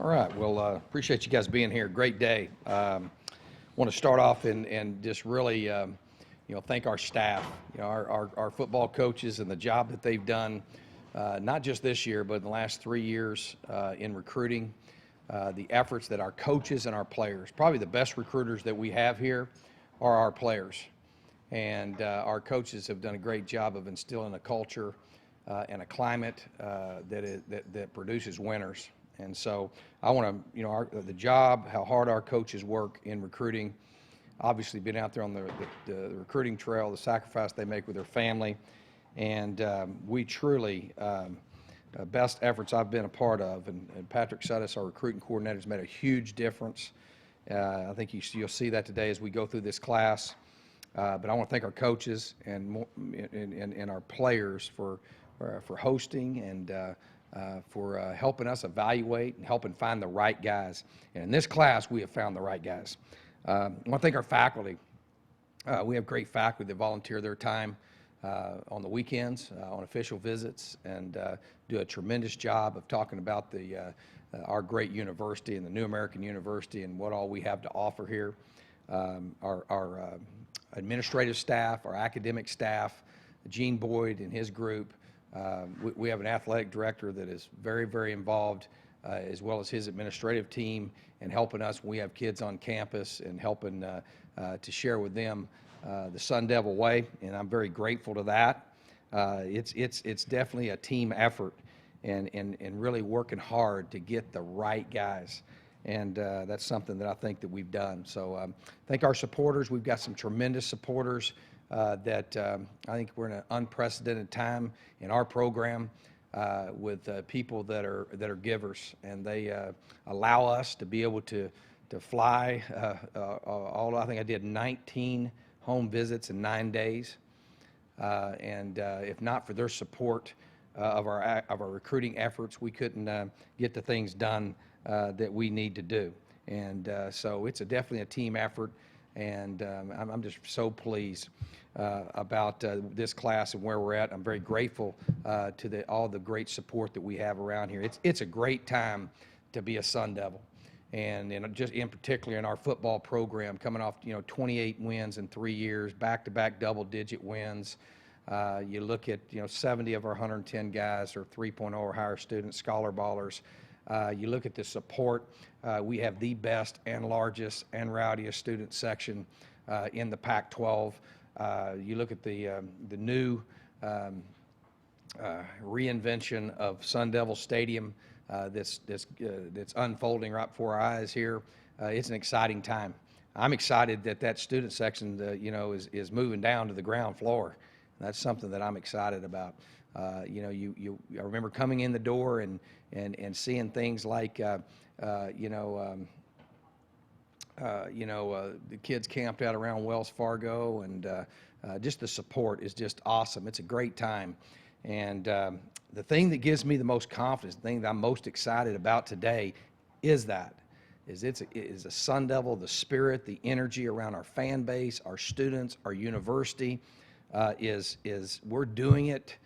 All right. Well, appreciate you guys being here. Great day. Want to start off and just really, thank our staff, our football coaches and the job that they've done, not just this year, but in the last 3 years in recruiting, the efforts that our coaches and our players, probably the best recruiters that we have here are our players. And our coaches have done a great job of instilling a culture and a climate that produces winners. And so I want to, the job, how hard our coaches work in recruiting, obviously been out there on the recruiting trail, the sacrifice they make with their family, and we truly, best efforts I've been a part of, and Patrick Suttis, our recruiting coordinator, has made a huge difference. I think you'll see that today as we go through this class. But I want to thank our coaches and our players for hosting and for helping us evaluate and helping find the right guys. And in this class, we have found the right guys. I want to thank our faculty. We have great faculty that volunteer their time on the weekends, on official visits, and do a tremendous job of talking about our great university and the New American University and what all we have to offer here. Our administrative staff, our academic staff, Gene Boyd and his group. We have an athletic director that is very, very involved, as well as his administrative team, and helping us when we have kids on campus and helping to share with them the Sun Devil way, and I'm very grateful to that. It's definitely a team effort and really working hard to get the right guys. And that's something that I think that we've done. So thank our supporters. We've got some tremendous supporters that I think we're in an unprecedented time in our program with people that are givers, and they allow us to be able to fly. I think I did 19 home visits in 9 days, and if not for their support of our recruiting efforts, we couldn't get the things done that we need to do. And so it's definitely a team effort, and I'm just so pleased about this class and where we're at. I'm very grateful to all the great support that we have around here. It's a great time to be a Sun Devil, and just in particular in our football program, coming off 28 wins in 3 years, back-to-back double-digit wins. You look at 70 of our 110 guys are 3.0 or higher students, scholar ballers. You look at the support, we have the best and largest and rowdiest student section in the Pac-12. You look at the new reinvention of Sun Devil Stadium that's unfolding right before our eyes here. It's an exciting time. I'm excited that student section is moving down to the ground floor. That's something that I'm excited about. I remember coming in the door and seeing things like, the kids camped out around Wells Fargo, and just the support is just awesome. It's a great time. And the thing that gives me the most confidence, the thing that I'm most excited about today is it's a Sun Devil, the spirit, the energy around our fan base, our students, our university, is we're doing it.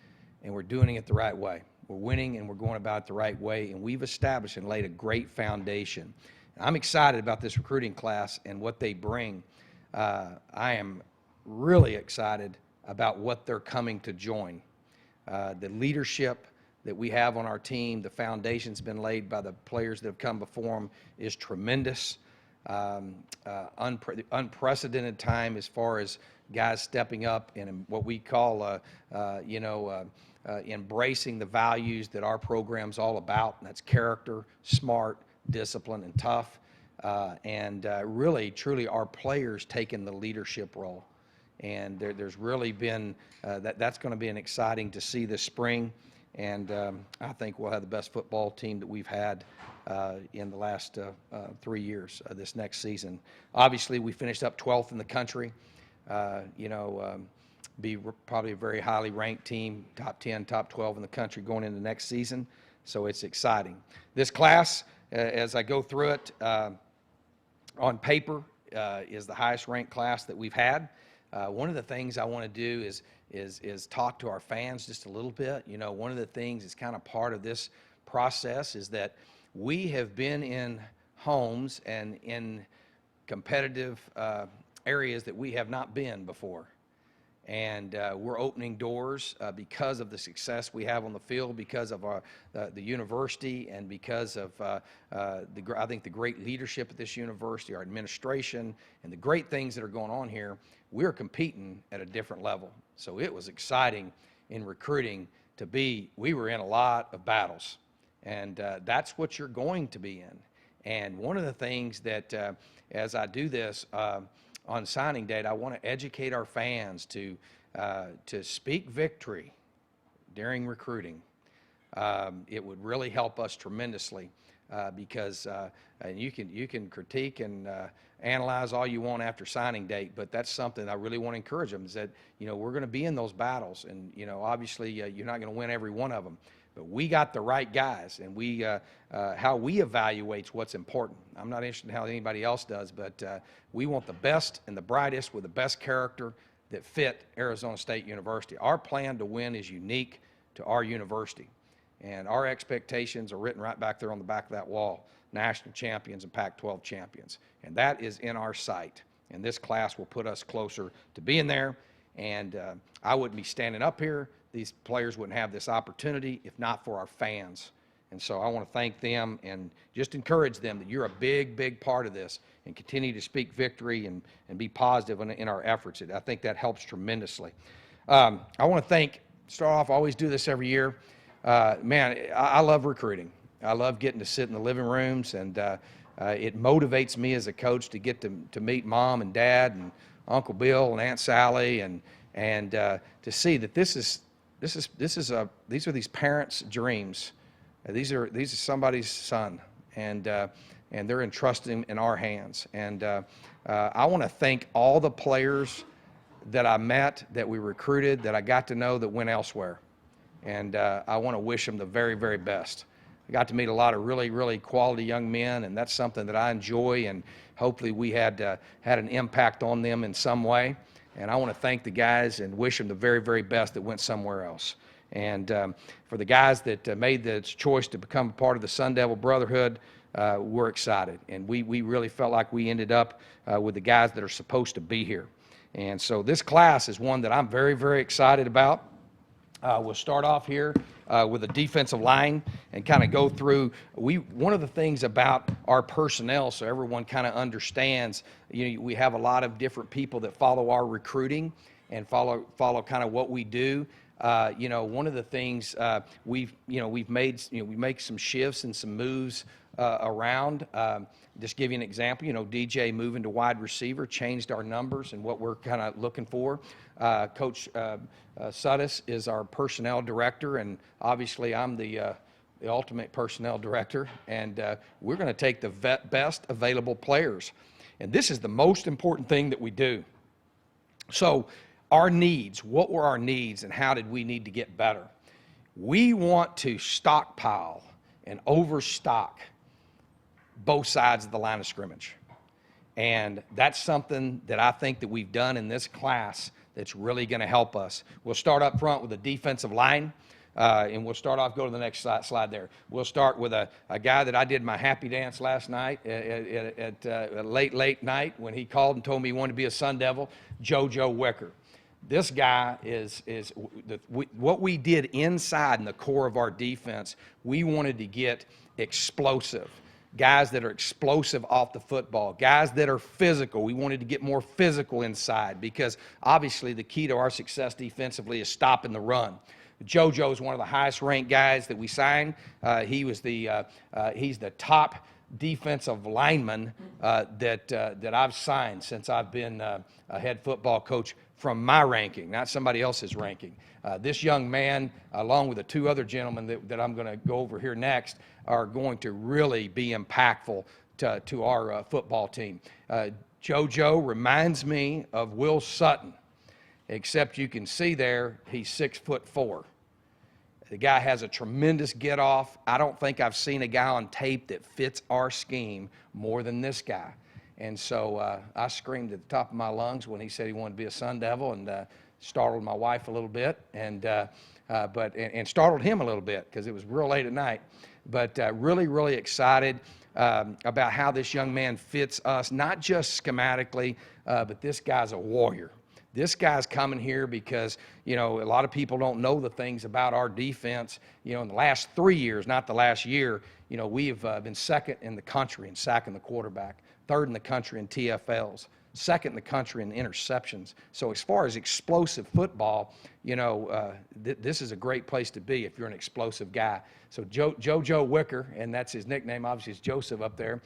And we're doing it the right way. We're winning, and we're going about it the right way, and we've established and laid a great foundation. I'm excited about this recruiting class and what they bring. I am really excited about what they're coming to join. The leadership that we have on our team, the foundation's been laid by the players that have come before them, is tremendous. Unprecedented time as far as guys stepping up in what we call, embracing the values that our program's all about, and that's character, smart, discipline, and tough. Really, truly, our players taking the leadership role. And there's really been, that's going to be exciting to see this spring. And I think we'll have the best football team that we've had in the last 3 years this next season. Obviously, we finished up 12th in the country. Be probably a very highly ranked team, top 10, top 12 in the country going into next season. So it's exciting. This class, as I go through it, on paper, is the highest ranked class that we've had. One of the things I want to do is talk to our fans just a little bit. One of the things that's kind of part of this process is that we have been in homes and in competitive areas that we have not been before. And we're opening doors because of the success we have on the field, because of the university, and because of I think the great leadership at this university, our administration, and the great things that are going on here. We're competing at a different level. So it was exciting in recruiting we were in a lot of battles, and that's what you're going to be in. And one of the things that as I do this on signing date, I want to educate our fans to speak victory during recruiting. It would really help us tremendously because and you can critique and analyze all you want after signing date, but that's something I really want to encourage them, is that, you know, we're going to be in those battles, and, you know, obviously you're not going to win every one of them, but we got the right guys, and how we evaluate what's important. I'm not interested in how anybody else does, but we want the best and the brightest with the best character that fit Arizona State University. Our plan to win is unique to our university, and our expectations are written right back there on the back of that wall: national champions and Pac-12 champions, and that is in our sight. And this class will put us closer to being there, and I wouldn't be standing up here. These players wouldn't have this opportunity if not for our fans. And so I want to thank them and just encourage them that you're a big, big part of this, and continue to speak victory and be positive in our efforts. I think that helps tremendously. I want to start off, I always do this every year. Man, I love recruiting. I love getting to sit in the living rooms, and it motivates me as a coach to get to meet Mom and Dad and Uncle Bill and Aunt Sally, and to see that these are these parents' dreams. These are somebody's son, and they're entrusting in our hands. And I want to thank all the players that I met, that we recruited, that I got to know, that went elsewhere. And I want to wish them the very, very best. I got to meet a lot of really, really quality young men, and that's something that I enjoy, and hopefully we had an impact on them in some way. And I want to thank the guys and wish them the very, very best that went somewhere else. And for the guys that made the choice to become a part of the Sun Devil Brotherhood, we're excited. And we really felt like we ended up with the guys that are supposed to be here. And so this class is one that I'm very, very excited about. We'll start off here with a defensive line and kind of go through. One of the things about our personnel, so everyone kind of understands, we have a lot of different people that follow our recruiting and follow kind of what we do. One of the things we make some shifts and some moves around. Just give you an example. DJ moving to wide receiver changed our numbers and what we're kind of looking for. Coach Sudis is our personnel director, and obviously I'm the ultimate personnel director, and we're going to take the best available players. And this is the most important thing that we do. So our needs, what were our needs, and how did we need to get better? We want to stockpile and overstock both sides of the line of scrimmage. And that's something that I think that we've done in this class that's really going to help us. We'll start up front with the defensive line, and we'll start off, go to the next slide there. We'll start with a guy that I did my happy dance last night at late night when he called and told me he wanted to be a Sun Devil, JoJo Wicker. This guy what we did inside in the core of our defense, we wanted to get explosive. Guys that are explosive off the football, guys that are physical. We wanted to get more physical inside because obviously the key to our success defensively is stopping the run. JoJo is one of the highest ranked guys that we signed. He's the top defensive lineman that I've signed since I've been a head football coach from my ranking, not somebody else's ranking. This young man, along with the two other gentlemen that I'm going to go over here next, are going to really be impactful to our football team. JoJo reminds me of Will Sutton, except you can see there he's 6'4". The guy has a tremendous get off. I don't think I've seen a guy on tape that fits our scheme more than this guy. And so I screamed at the top of my lungs when he said he wanted to be a Sun Devil, and startled my wife a little bit. And and startled him a little bit because it was real late at night. But really, really excited about how this young man fits us, not just schematically, but this guy's a warrior. This guy's coming here because, a lot of people don't know the things about our defense. In the last 3 years, not the last year, we've been second in the country in sacking the quarterback, third in the country in TFLs, second in the country in interceptions. So as far as explosive football, this is a great place to be if you're an explosive guy. So JoJo Wicker, and that's his nickname, obviously it's Joseph up there.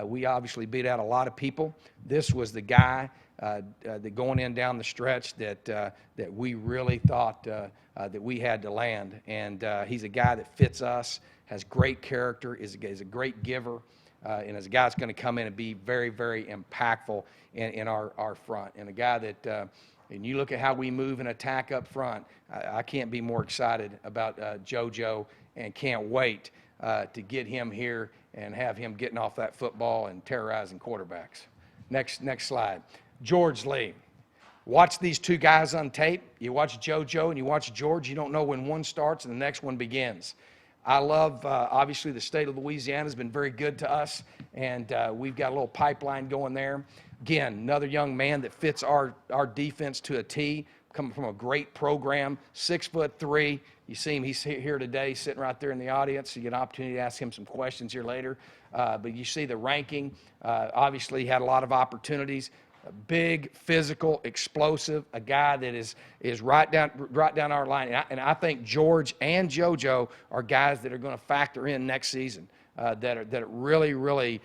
We obviously beat out a lot of people. This was the guy that going in down the stretch that we really thought that we had to land. And he's a guy that fits us, has great character, is a great giver, and is a guy that's going to come in and be very, very impactful in our front. And a guy that, and you look at how we move and attack up front, I can't be more excited about JoJo, and can't wait to get him here and have him getting off that football and terrorizing quarterbacks. Next slide. George Lee. Watch these two guys on tape. You watch JoJo and you watch George, you don't know when one starts and the next one begins. I love, obviously, the state of Louisiana has been very good to us, and we've got a little pipeline going there. Again, another young man that fits our defense to a T, coming from a great program, 6'3". You see him, he's here today, sitting right there in the audience. So you get an opportunity to ask him some questions here later. But you see the ranking. Obviously, he had a lot of opportunities. A big, physical, explosive, a guy that is right down our line. And I think George and JoJo are guys that are going to factor in next season, that really, really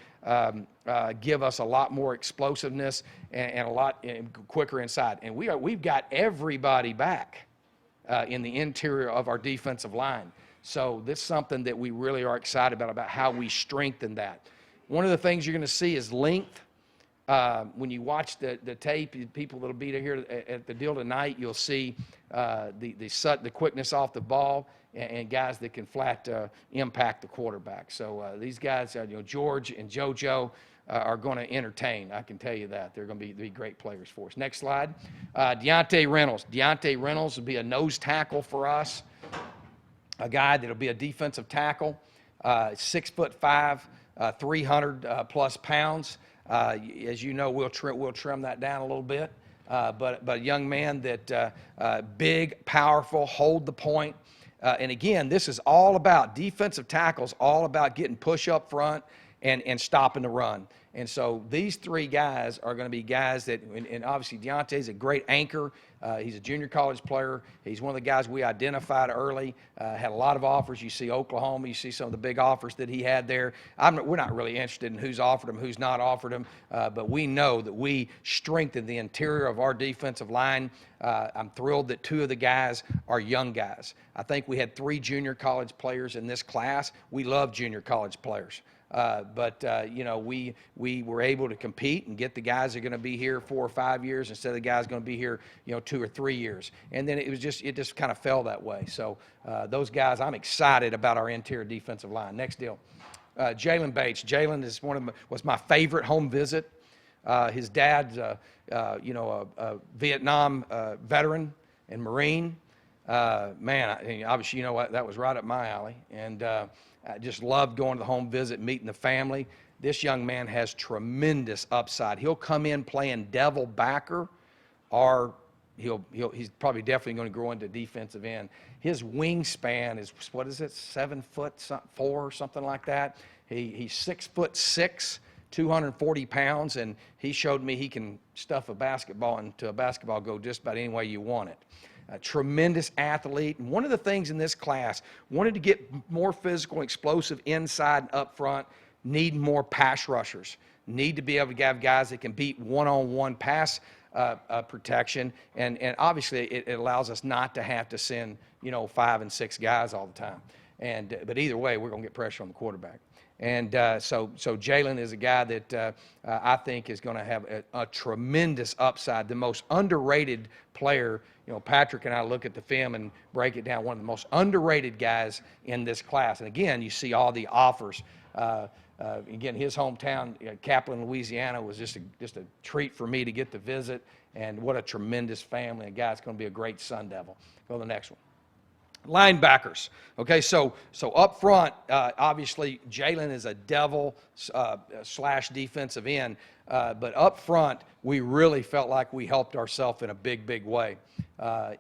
give us a lot more explosiveness and a lot quicker inside. And we've got everybody back in the interior of our defensive line. So this is something that we really are excited about how we strengthen that. One of the things you're going to see is length. When you watch the tape, people that'll be here at the deal tonight, you'll see the quickness off the ball and guys that can flat impact the quarterback. So these guys, George and JoJo are going to entertain. I can tell you that. They're going to be great players for us. Next slide. Deontay Reynolds. Deontay Reynolds will be a nose tackle for us, a guy that'll be a defensive tackle, 6'5", 300 plus pounds. As you know, we'll trim that down a little bit, but a young man that big, powerful, hold the point. And again, this is all about defensive tackles, all about getting push up front and stopping the run. And so these three guys are going to be guys that, and obviously Deontay's a great anchor. He's a junior college player. He's one of the guys we identified early, had a lot of offers. You see Oklahoma, you see some of the big offers that he had there. We're not really interested in who's offered him, who's not offered him, but we know that we strengthened the interior of our defensive line. I'm thrilled that two of the guys are young guys. I think we had 3 junior college players in this class. We love junior college players. But we were able to compete and get the guys that are going to be here 4 or 5 years instead of the guys going to be here, 2 or 3 years. And then it just kind of fell that way. So those guys, I'm excited about our interior defensive line. Next deal, Jalen Bates. Jalen is was my favorite home visit. His dad's a Vietnam veteran and Marine. Man, obviously, that was right up my alley. And I just loved going to the home visit, meeting the family. This young man has tremendous upside. He'll come in playing devil backer, or he's probably definitely going to grow into defensive end. His wingspan is, 7'4" or something like that. He's 6'6", 240 pounds, and he showed me he can stuff a basketball into a basketball goal just about any way you want it. A tremendous athlete. And one of the things in this class, wanted to get more physical, explosive inside and up front, need more pass rushers. Need to be able to have guys that can beat one-on-one pass protection. And obviously it allows us not to have to send, 5 and 6 guys all the time. But either way, we're going to get pressure on the quarterback. And so Jalen is a guy that I think is going to have a tremendous upside, the most underrated player. Patrick and I look at the film and break it down, one of the most underrated guys in this class. And again, you see all the offers. Again, his hometown, Kaplan, Louisiana, was just a treat for me to get to visit. And what a tremendous family. A guy that's going to be a great Sun Devil. Go to the next one. Linebackers. Okay, so up front, obviously Jalen is a devil slash defensive end, but up front we really felt like we helped ourselves in a big way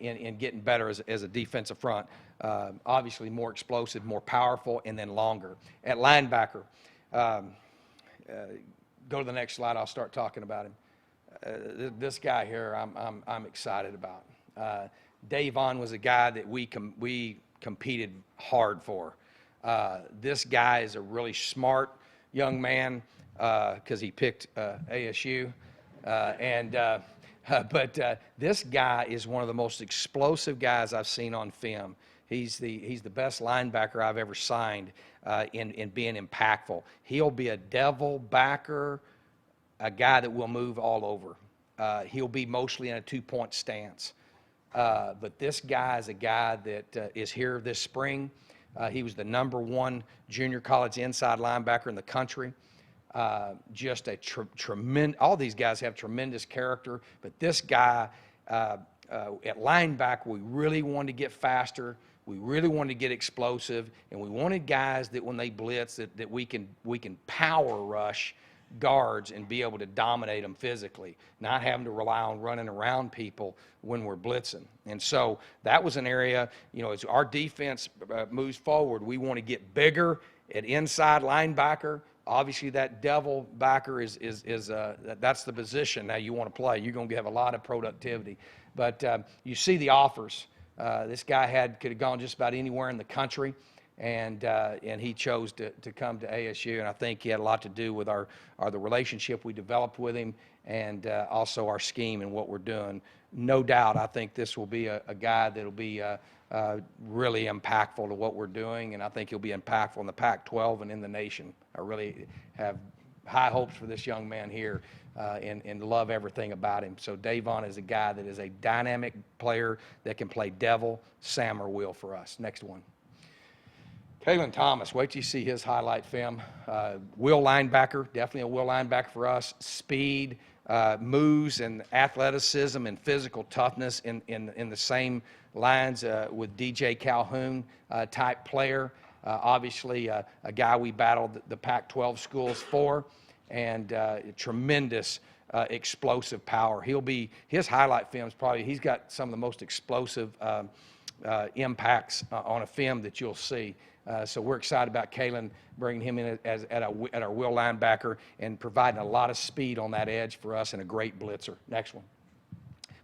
in getting better as a defensive front. Obviously more explosive, more powerful, and then longer. At linebacker, go to the next slide. I'll start talking about him. This guy here, I'm excited about. Davon was a guy that we competed hard for. This guy is a really smart young man because he picked ASU, but this guy is one of the most explosive guys I've seen on film. He's the best linebacker I've ever signed in being impactful. He'll be a devil backer, a guy that will move all over. He'll be mostly in a two-point stance. But this guy is a guy that is here this spring. He was the #1 junior college inside linebacker in the country. Just a tremendous, all these guys have tremendous character, but this guy at linebacker, we really wanted to get faster. We really wanted to get explosive, and we wanted guys that when they blitz that we can power rush guards and be able to dominate them physically, not having to rely on running around people when we're blitzing. And so that was an area, as our defense moves forward, we want to get bigger at inside linebacker. Obviously, that devil backer is that's the position now you want to play. You're going to have a lot of productivity. But you see the offers. This guy could have gone just about anywhere in the country. And he chose to come to ASU, and I think he had a lot to do with the relationship we developed with him, and also our scheme and what we're doing. No doubt, I think this will be a guy that'll be really impactful to what we're doing, and I think he'll be impactful in the Pac-12 and in the nation. I really have high hopes for this young man here, and love everything about him. So Davon is a guy that is a dynamic player that can play devil, Sam, or Will for us. Next one. Kalen Thomas, wait till you see his highlight film. Will linebacker, definitely a will linebacker for us. Speed, moves, and athleticism and physical toughness in the same lines with DJ Calhoun type player. Obviously, a guy we battled the Pac-12 schools for, and tremendous explosive power. His highlight film is probably, he's got some of the most explosive impacts on a film that you'll see. So we're excited about Kalen, bringing him in at our will linebacker and providing a lot of speed on that edge for us and a great blitzer. Next one.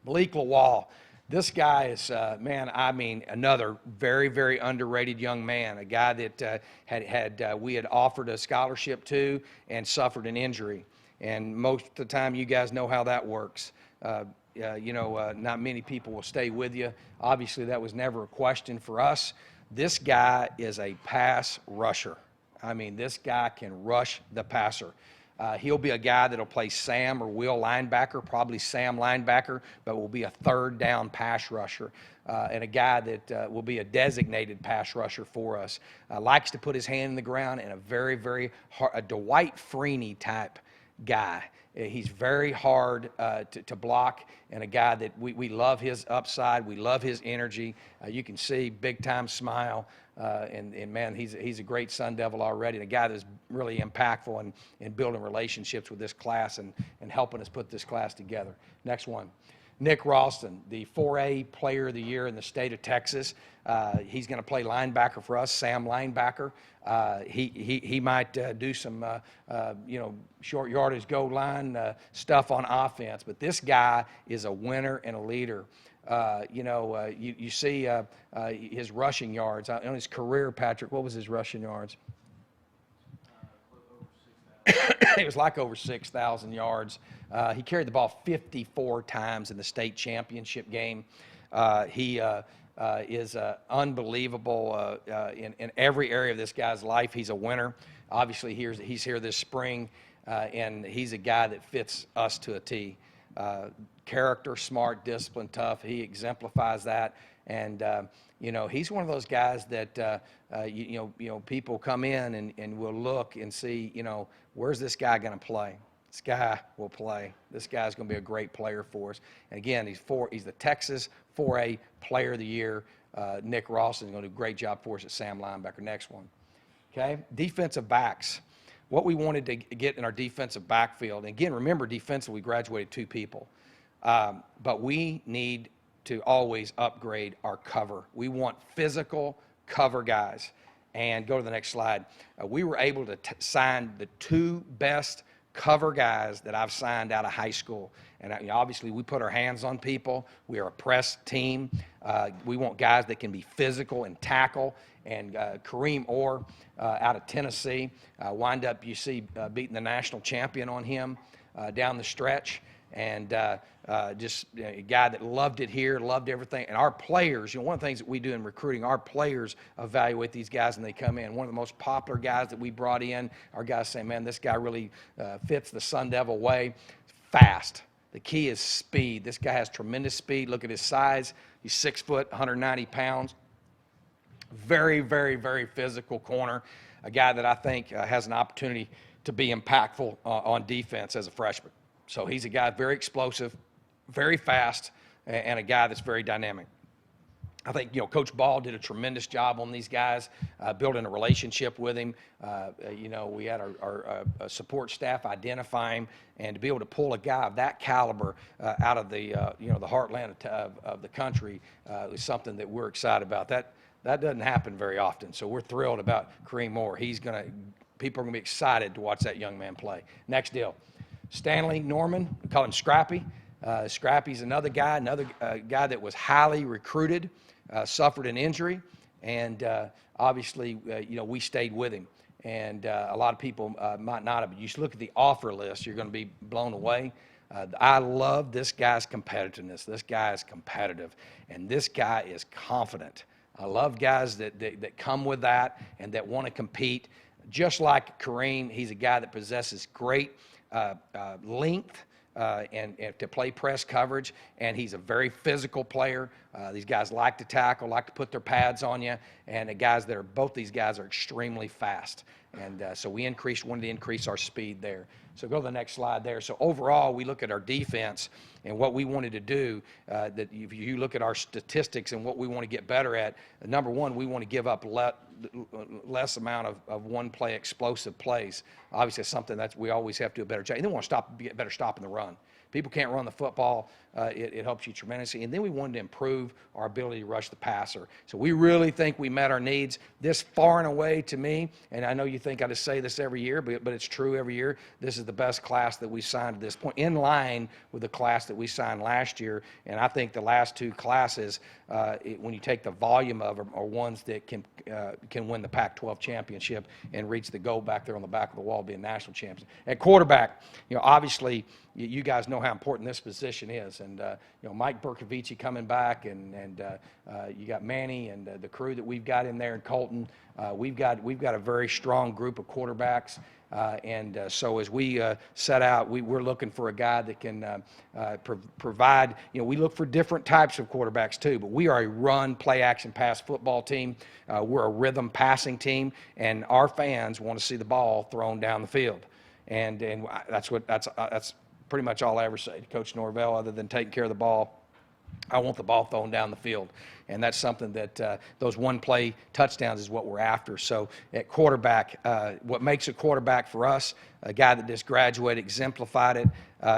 Malik Lawal. This guy is, another very underrated young man, a guy that we had offered a scholarship to and suffered an injury. And most of the time, you guys know how that works. Not many people will stay with you. Obviously, that was never a question for us. This guy is a pass rusher. This guy can rush the passer. He'll be a guy that'll play Sam or Will linebacker, probably Sam linebacker, but will be a third down pass rusher, and a guy that will be a designated pass rusher for us. Likes to put his hand in the ground, and a very hard, a Dwight Freeney type guy. He's very hard to block, and a guy that we love his upside. We love his energy. You can see big-time smile, and man, he's a great Sun Devil already, and a guy that's really impactful in building relationships with this class and helping us put this class together. Next one. Nick Ralston, the 4A Player of the Year in the state of Texas. He's going to play linebacker for us, Sam linebacker. He might do some, short yardage goal line stuff on offense, but this guy is a winner and a leader. You see his rushing yards. On his career, Patrick, what was his rushing yards? It was like over 6,000 yards. He carried the ball 54 times in the state championship game. He is unbelievable in every area of this guy's life. He's a winner. Obviously, he's here this spring, and he's a guy that fits us to a T. Character, smart, disciplined, tough. He exemplifies that. And, he's one of those guys that, people come in and will look and see, where's this guy going to play? This guy will play. This guy's going to be a great player for us. And again, he's the Texas 4A Player of the Year. Nick Rawson is going to do a great job for us at Sam linebacker. Next one. Okay, defensive backs. What we wanted to get in our defensive backfield, and again, remember defensively, we graduated 2 people, but we need to always upgrade our cover. We want physical cover guys. And go to the next slide. We were able to sign the 2 best cover guys that I've signed out of high school. And obviously, we put our hands on people. We are a press team. We want guys that can be physical and tackle. And Kareem Orr out of Tennessee wind up, you see, beating the national champion on him down the stretch. And just a guy that loved it here, loved everything. And our players, one of the things that we do in recruiting, our players evaluate these guys when they come in. One of the most popular guys that we brought in, our guys say, man, this guy really fits the Sun Devil way. Fast. The key is speed. This guy has tremendous speed. Look at his size. He's 6 foot, 190 pounds. Very, very, very physical corner. A guy that I think has an opportunity to be impactful on defense as a freshman. So he's a guy very explosive, very fast, and a guy that's very dynamic. I think, Coach Ball did a tremendous job on these guys, building a relationship with him. We had our support staff identify him, and to be able to pull a guy of that caliber out of the, the heartland of the country is something that we're excited about. That doesn't happen very often, so we're thrilled about Kareem Orr. People are going to be excited to watch that young man play. Next deal. Stanley Norman, we call him Scrappy. Scrappy's another guy that was highly recruited, suffered an injury, and obviously, we stayed with him. And a lot of people might not have, but you should look at the offer list. You're going to be blown away. I love this guy's competitiveness. This guy is competitive, and this guy is confident. I love guys that come with that and that want to compete. Just like Kareem, he's a guy that possesses great length and to play press coverage, and he's a very physical player. These guys like to tackle, like to put their pads on you, and both these guys are extremely fast. And so we wanted to increase our speed there. So go to the next slide there. So overall, we look at our defense and what we wanted to do. That if you look at our statistics and what we want to get better at, number one, we want to give up less amount of one-play explosive plays. Obviously, it's something that we always have to do a better job. And then we want to get better stopping the run. People can't run the football. It helps you tremendously. And then we wanted to improve our ability to rush the passer. So we really think we met our needs. This far and away to me, and I know you think I just say this every year, but it's true every year, this is the best class that we signed at this point, in line with the class that we signed last year. And I think the last 2 classes, when you take the volume of them, are ones that can win the Pac-12 championship and reach the goal back there on the back of the wall, being national champions. At quarterback, obviously, you guys know how important this position is. And, Mike Bercovici coming back, and you got Manny and the crew that we've got in there, and Colton. We've got a very strong group of quarterbacks. So as we set out, we're looking for a guy that can provide, we look for different types of quarterbacks too, but we are a run, play, action, pass football team. We're a rhythm passing team, and our fans want to see the ball thrown down the field. And that's pretty much all I ever say to Coach Norvell, other than taking care of the ball. I want the ball thrown down the field. And that's something that those one-play touchdowns is what we're after. So at quarterback, what makes a quarterback for us, a guy that just graduated, exemplified it,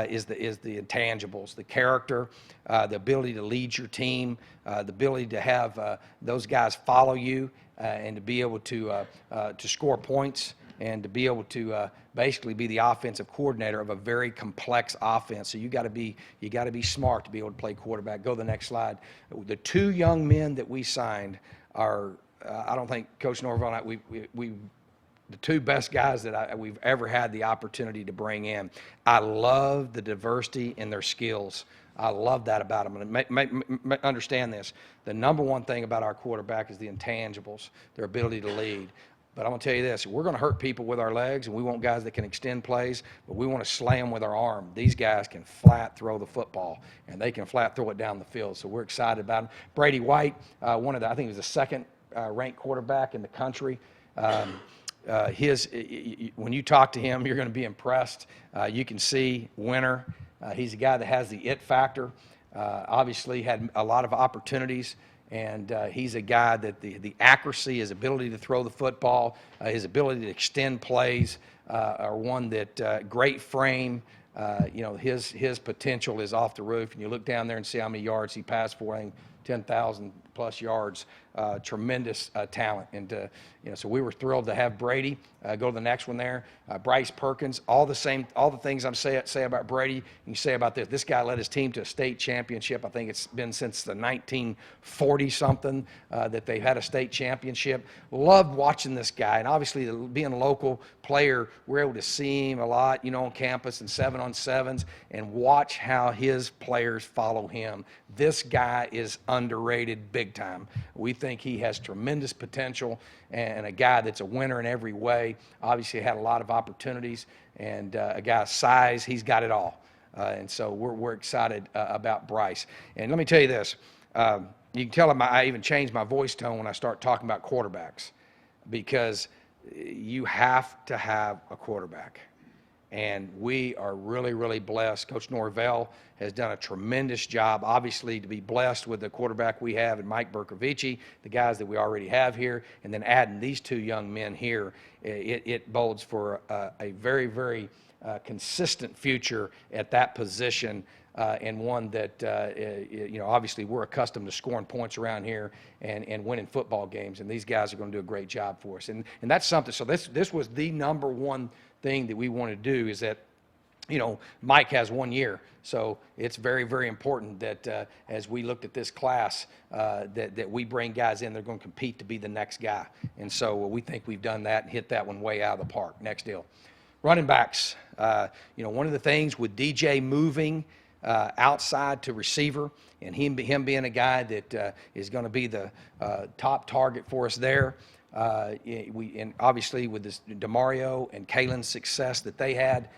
is the intangibles, the character, the ability to lead your team, the ability to have those guys follow you, and to be able to score points, and to be able to basically be the offensive coordinator of a very complex offense. So you got to be smart to be able to play quarterback. Go to the next slide. The 2 young men that we signed are, I don't think Coach Norvell and I, the 2 best guys that we've ever had the opportunity to bring in. I love the diversity in their skills. I love that about them. And understand this. The number one thing about our quarterback is the intangibles, their ability to lead. But I'm going to tell you this, we're going to hurt people with our legs, and we want guys that can extend plays, but we want to slay them with our arm. These guys can flat throw the football, and they can flat throw it down the field, so we're excited about them. Brady White, I think he was the 2nd ranked quarterback in the country. When you talk to him, you're going to be impressed. You can see winner. He's a guy that has the it factor. Obviously had a lot of opportunities And he's a guy that the accuracy, his ability to throw the football, his ability to extend plays are one that great frame. His potential is off the roof. And you look down there and see how many yards he passed for, I think 10,000 plus yards. Tremendous talent. And so we were thrilled to have Brady go to the next one there. Bryce Perkins, all the things I'm say about Brady, you say about this. This guy led his team to a state championship. I think it's been since the 1940 something that they've had a state championship. Loved watching this guy, and obviously being a local player, we're able to see him a lot, on campus and 7-on-7s, and watch how his players follow him. This guy is underrated big time. We think he has tremendous potential and a guy that's a winner in every way. Obviously had a lot of opportunities, and a guy's size, he's got it all. And so we're excited about Bryce. And let me tell you this, you can tell I even change my voice tone when I start talking about quarterbacks, because you have to have a quarterback. And we are really, really blessed. Coach Norvell has done a tremendous job, obviously, to be blessed with the quarterback we have and Mike Berkovici, the guys that we already have here, and then adding these two young men here. It bodes for a very, very consistent future at that position, and one that, obviously we're accustomed to scoring points around here and winning football games, and these guys are going to do a great job for us. And that's something. So this was the number one thing that we want to do, is that, Mike has 1 year. So it's very, very important that as we looked at this class, that we bring guys in, they're going to compete to be the next guy. And so we think we've done that and hit that one way out of the park. Next deal. Running backs. One of the things with DJ moving outside to receiver, and him being a guy that is going to be the top target for us there. And obviously with this DeMario and Kalen's success that they had,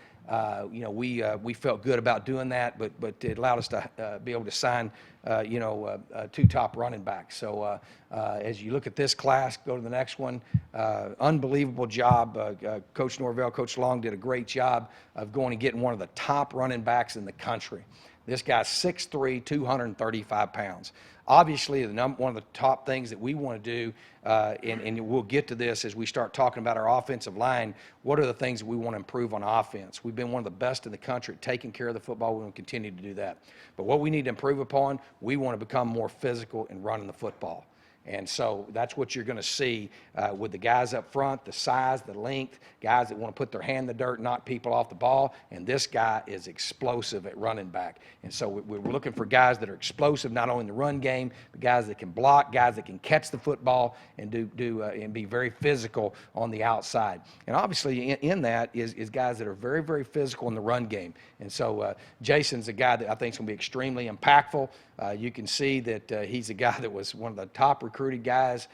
we felt good about doing that, but it allowed us to be able to sign, two top running backs. So as you look at this class, go to the next one. Unbelievable job. Coach Norvell, Coach Long did a great job of going and getting one of the top running backs in the country. This guy's 6'3", 235 pounds. Obviously, one of the top things that we want to do, and we'll get to this as we start talking about our offensive line, what are the things that we want to improve on offense? We've been one of the best in the country at taking care of the football. We want to continue to do that. But what we need to improve upon, we want to become more physical in running the football. And so that's what you're going to see with the guys up front, the size, the length, guys that want to put their hand in the dirt, knock people off the ball. And this guy is explosive at running back. And so we're looking for guys that are explosive, not only in the run game, but guys that can block, guys that can catch the football and and be very physical on the outside. And obviously in that is guys that are very, very physical in the run game. And so Jason's a guy that I think is going to be extremely impactful. You can see that he's a guy that was one of the top recruited guys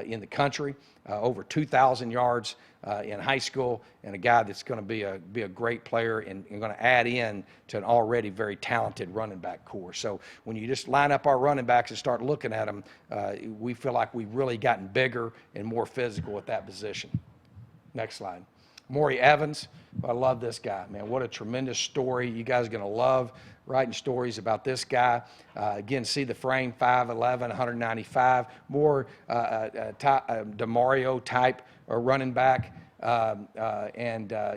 in the country, over 2,000 yards in high school, and a guy that's going to be a great player and going to add in to an already very talented running back core. So when you just line up our running backs and start looking at them, we feel like we've really gotten bigger and more physical at that position. Next slide. Maury Evans. I love this guy, man. What a tremendous story. You guys are going to love writing stories about this guy. Again, see the frame, 5'11", 195. More DeMario type running back.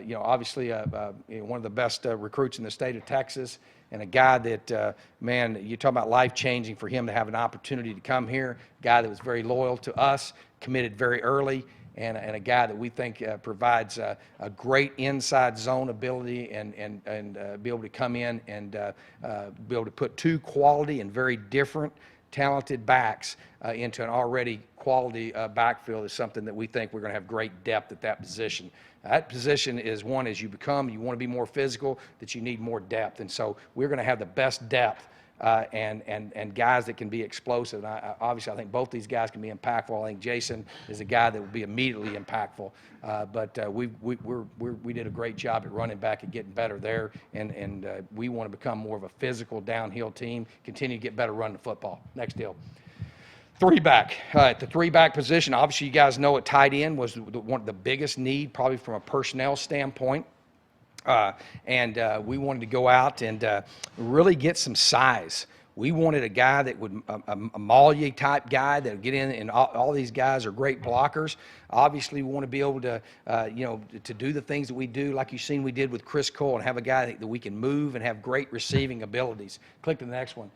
Obviously one of the best recruits in the state of Texas, and a guy that, man, you talk about life-changing for him to have an opportunity to come here, a guy that was very loyal to us, committed very early, and a guy that we think provides a great inside zone ability and be able to come in and be able to put two quality and very different talented backs into an already quality backfield is something that we think we're going to have great depth at that position. That position is one, as you want to be more physical, that you need more depth. And so we're going to have the best depth and guys that can be explosive. And obviously, I think both these guys can be impactful. I think Jason is a guy that will be immediately impactful. We did a great job at running back and getting better there. And we want to become more of a physical downhill team, continue to get better running the football. Next deal. Three-back. At the three-back position, obviously you guys know at tight end was one of the biggest need probably from a personnel standpoint. We wanted to go out and really get some size. We wanted a guy that would, a Mauley type guy that would get in, and all these guys are great blockers. Obviously, we want to be able to, to do the things that we do, like you've seen we did with Chris Cole, and have a guy that we can move and have great receiving abilities. Click to the next one.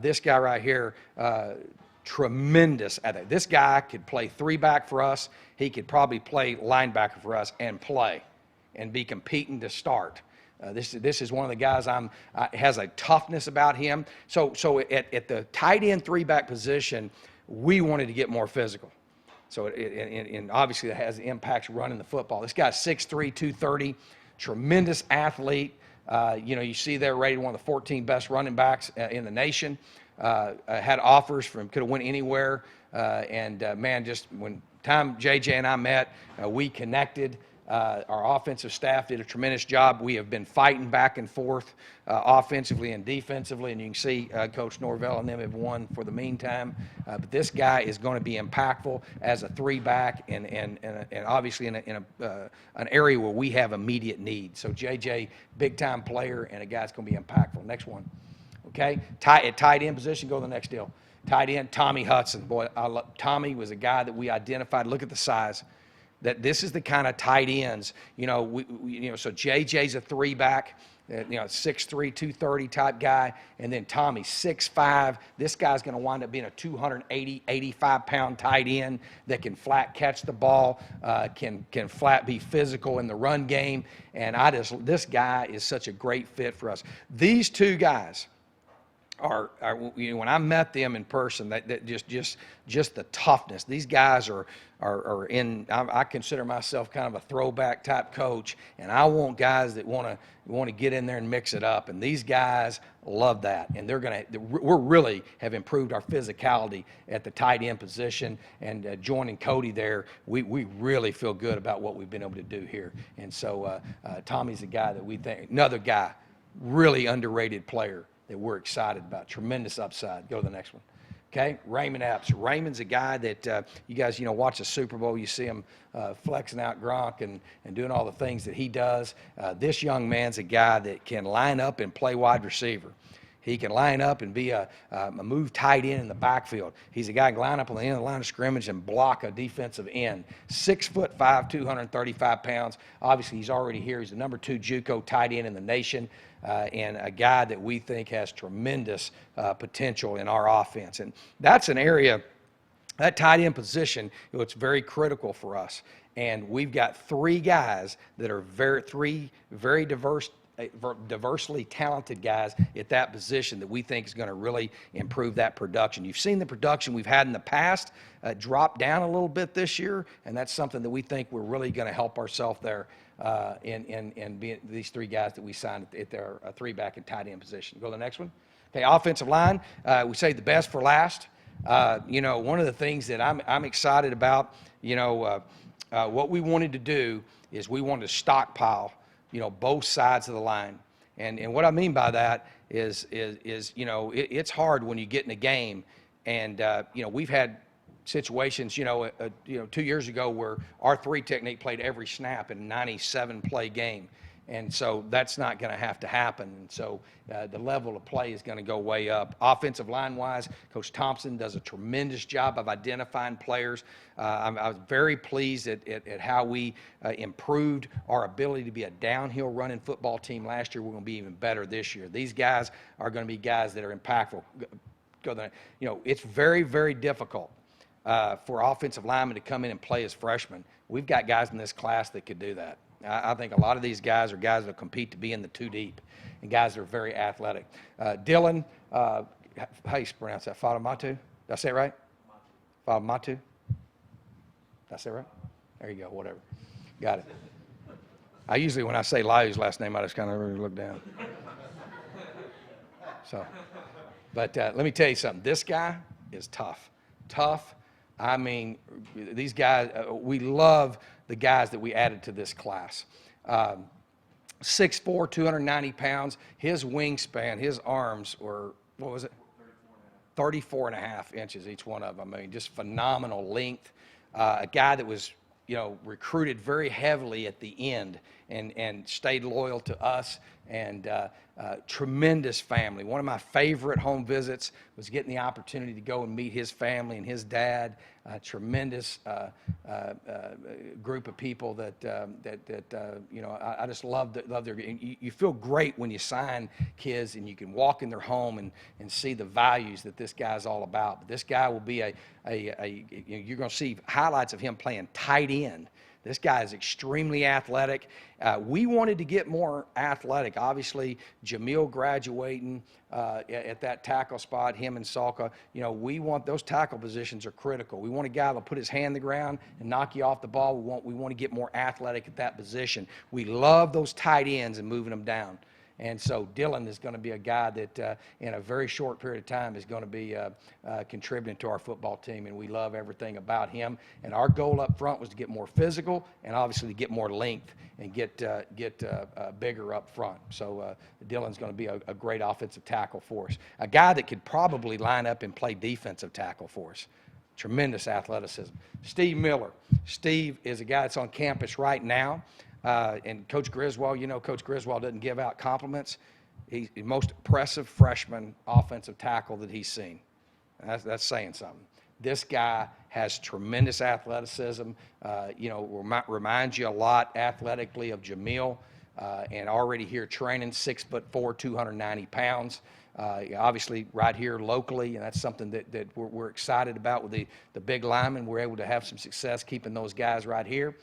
This guy right here, tremendous at it. This guy could play 3-back for us. He could probably play linebacker for us and play and be competing to start. This is one of the guys has a toughness about him. So at the tight end 3-back position, we wanted to get more physical. So and obviously that has impacts running the football. This guy's 6'3", 230, tremendous athlete. You see there rated one of the 14 best running backs in the nation. Had offers from, could have went anywhere. Man, just when time JJ and I met, we connected. Our offensive staff did a tremendous job. We have been fighting back and forth offensively and defensively, and you can see Coach Norvell and them have won for the meantime. But this guy is going to be impactful as a 3-back and obviously in an area where we have immediate need. So JJ, big-time player and a guy that's going to be impactful. Next one. Okay, at tight end position, go to the next deal. Tight end, Tommy Hudson. Boy, Tommy was a guy that we identified. Look at the size. That this is the kind of tight ends, so JJ's a 3-back, 6'3", 230 type guy, and then Tommy, 6'5". This guy's going to wind up being a 280, 85-pound tight end that can flat catch the ball, can flat be physical in the run game, and this guy is such a great fit for us. These two guys are when I met them in person, that just the toughness. These guys are in. I consider myself kind of a throwback type coach, and I want guys that want to get in there and mix it up. And these guys love that, and we're really have improved our physicality at the tight end position. And joining Cody there, we really feel good about what we've been able to do here. And so Tommy's a guy that we think, another guy, really underrated player that we're excited about. Tremendous upside. Go to the next one. Okay, Raymond Epps. Raymond's a guy that you guys, watch the Super Bowl. You see him flexing out Gronk and doing all the things that he does. This young man's a guy that can line up and play wide receiver. He can line up and be a move tight end in the backfield. He's a guy who can line up on the end of the line of scrimmage and block a defensive end. 6'5", 235 pounds. Obviously, he's already here. He's the number 2 JUCO tight end in the nation, and a guy that we think has tremendous potential in our offense. And that's an area, that tight end position, it's very critical for us. And we've got 3 guys that are very diversely talented guys at that position that we think is going to really improve that production. You've seen the production we've had in the past drop down a little bit this year, and that's something that we think we're really going to help ourselves there in being these 3 guys that we signed at their 3-back and tight end position. Go to the next one. Okay, offensive line. We say the best for last. One of the things that I'm excited about, what we wanted to do is we wanted to stockpile both sides of the line. And what I mean by that is it's hard when you get in a game and, we've had situations, 2 years ago where our 3 technique played every snap in a 97-play game. And so that's not going to have to happen. And so the level of play is going to go way up. Offensive line-wise, Coach Thompson does a tremendous job of identifying players. I was very pleased at how we improved our ability to be a downhill running football team last year. We're going to be even better this year. These guys are going to be guys that are impactful. It's very, very difficult for offensive linemen to come in and play as freshmen. We've got guys in this class that could do that. I think a lot of these guys are guys that compete to be in the 2 deep and guys that are very athletic. Dylan, how do you pronounce that? Fadamatu? Did I say it right? Fadamatu? Did I say it right? There you go, whatever. Got it. I usually, when I say Laiu's last name, I just kind of look down. But let me tell you something. This guy is tough. Tough. I mean, these guys, we love the guys that we added to this class. 6'4", 290 pounds. His wingspan, his arms were, what was it? 34 and a half inches, each one of them. I mean, just phenomenal length. A guy that was, recruited very heavily at the end and stayed loyal to us and tremendous family. One of my favorite home visits was getting the opportunity to go and meet his family and his dad. Tremendous group of people that I just love their. You feel great when you sign kids and you can walk in their home and see the values that this guy's all about. But this guy will be you're going to see highlights of him playing tight end. This guy is extremely athletic. We wanted to get more athletic. Obviously, Jamil graduating at that tackle spot, him and Salka. We want those tackle positions are critical. We want a guy that'll put his hand in the ground and knock you off the ball. We want to get more athletic at that position. We love those tight ends and moving them down. And so Dylan is going to be a guy that in a very short period of time is going to be contributing to our football team, and we love everything about him. And our goal up front was to get more physical and obviously to get more length and get bigger up front. So Dylan's going to be a great offensive tackle for us. A guy that could probably line up and play defensive tackle for us. Tremendous athleticism. Steve Miller. Steve is a guy that's on campus right now. And Coach Griswold, Coach Griswold doesn't give out compliments. He's the most impressive freshman offensive tackle that he's seen. That's saying something. This guy has tremendous athleticism. Reminds you a lot athletically of Jamil, and already here training, 6'4", 290 pounds. Obviously right here locally, and that's something that we're excited about with the big linemen. We're able to have some success keeping those guys right here.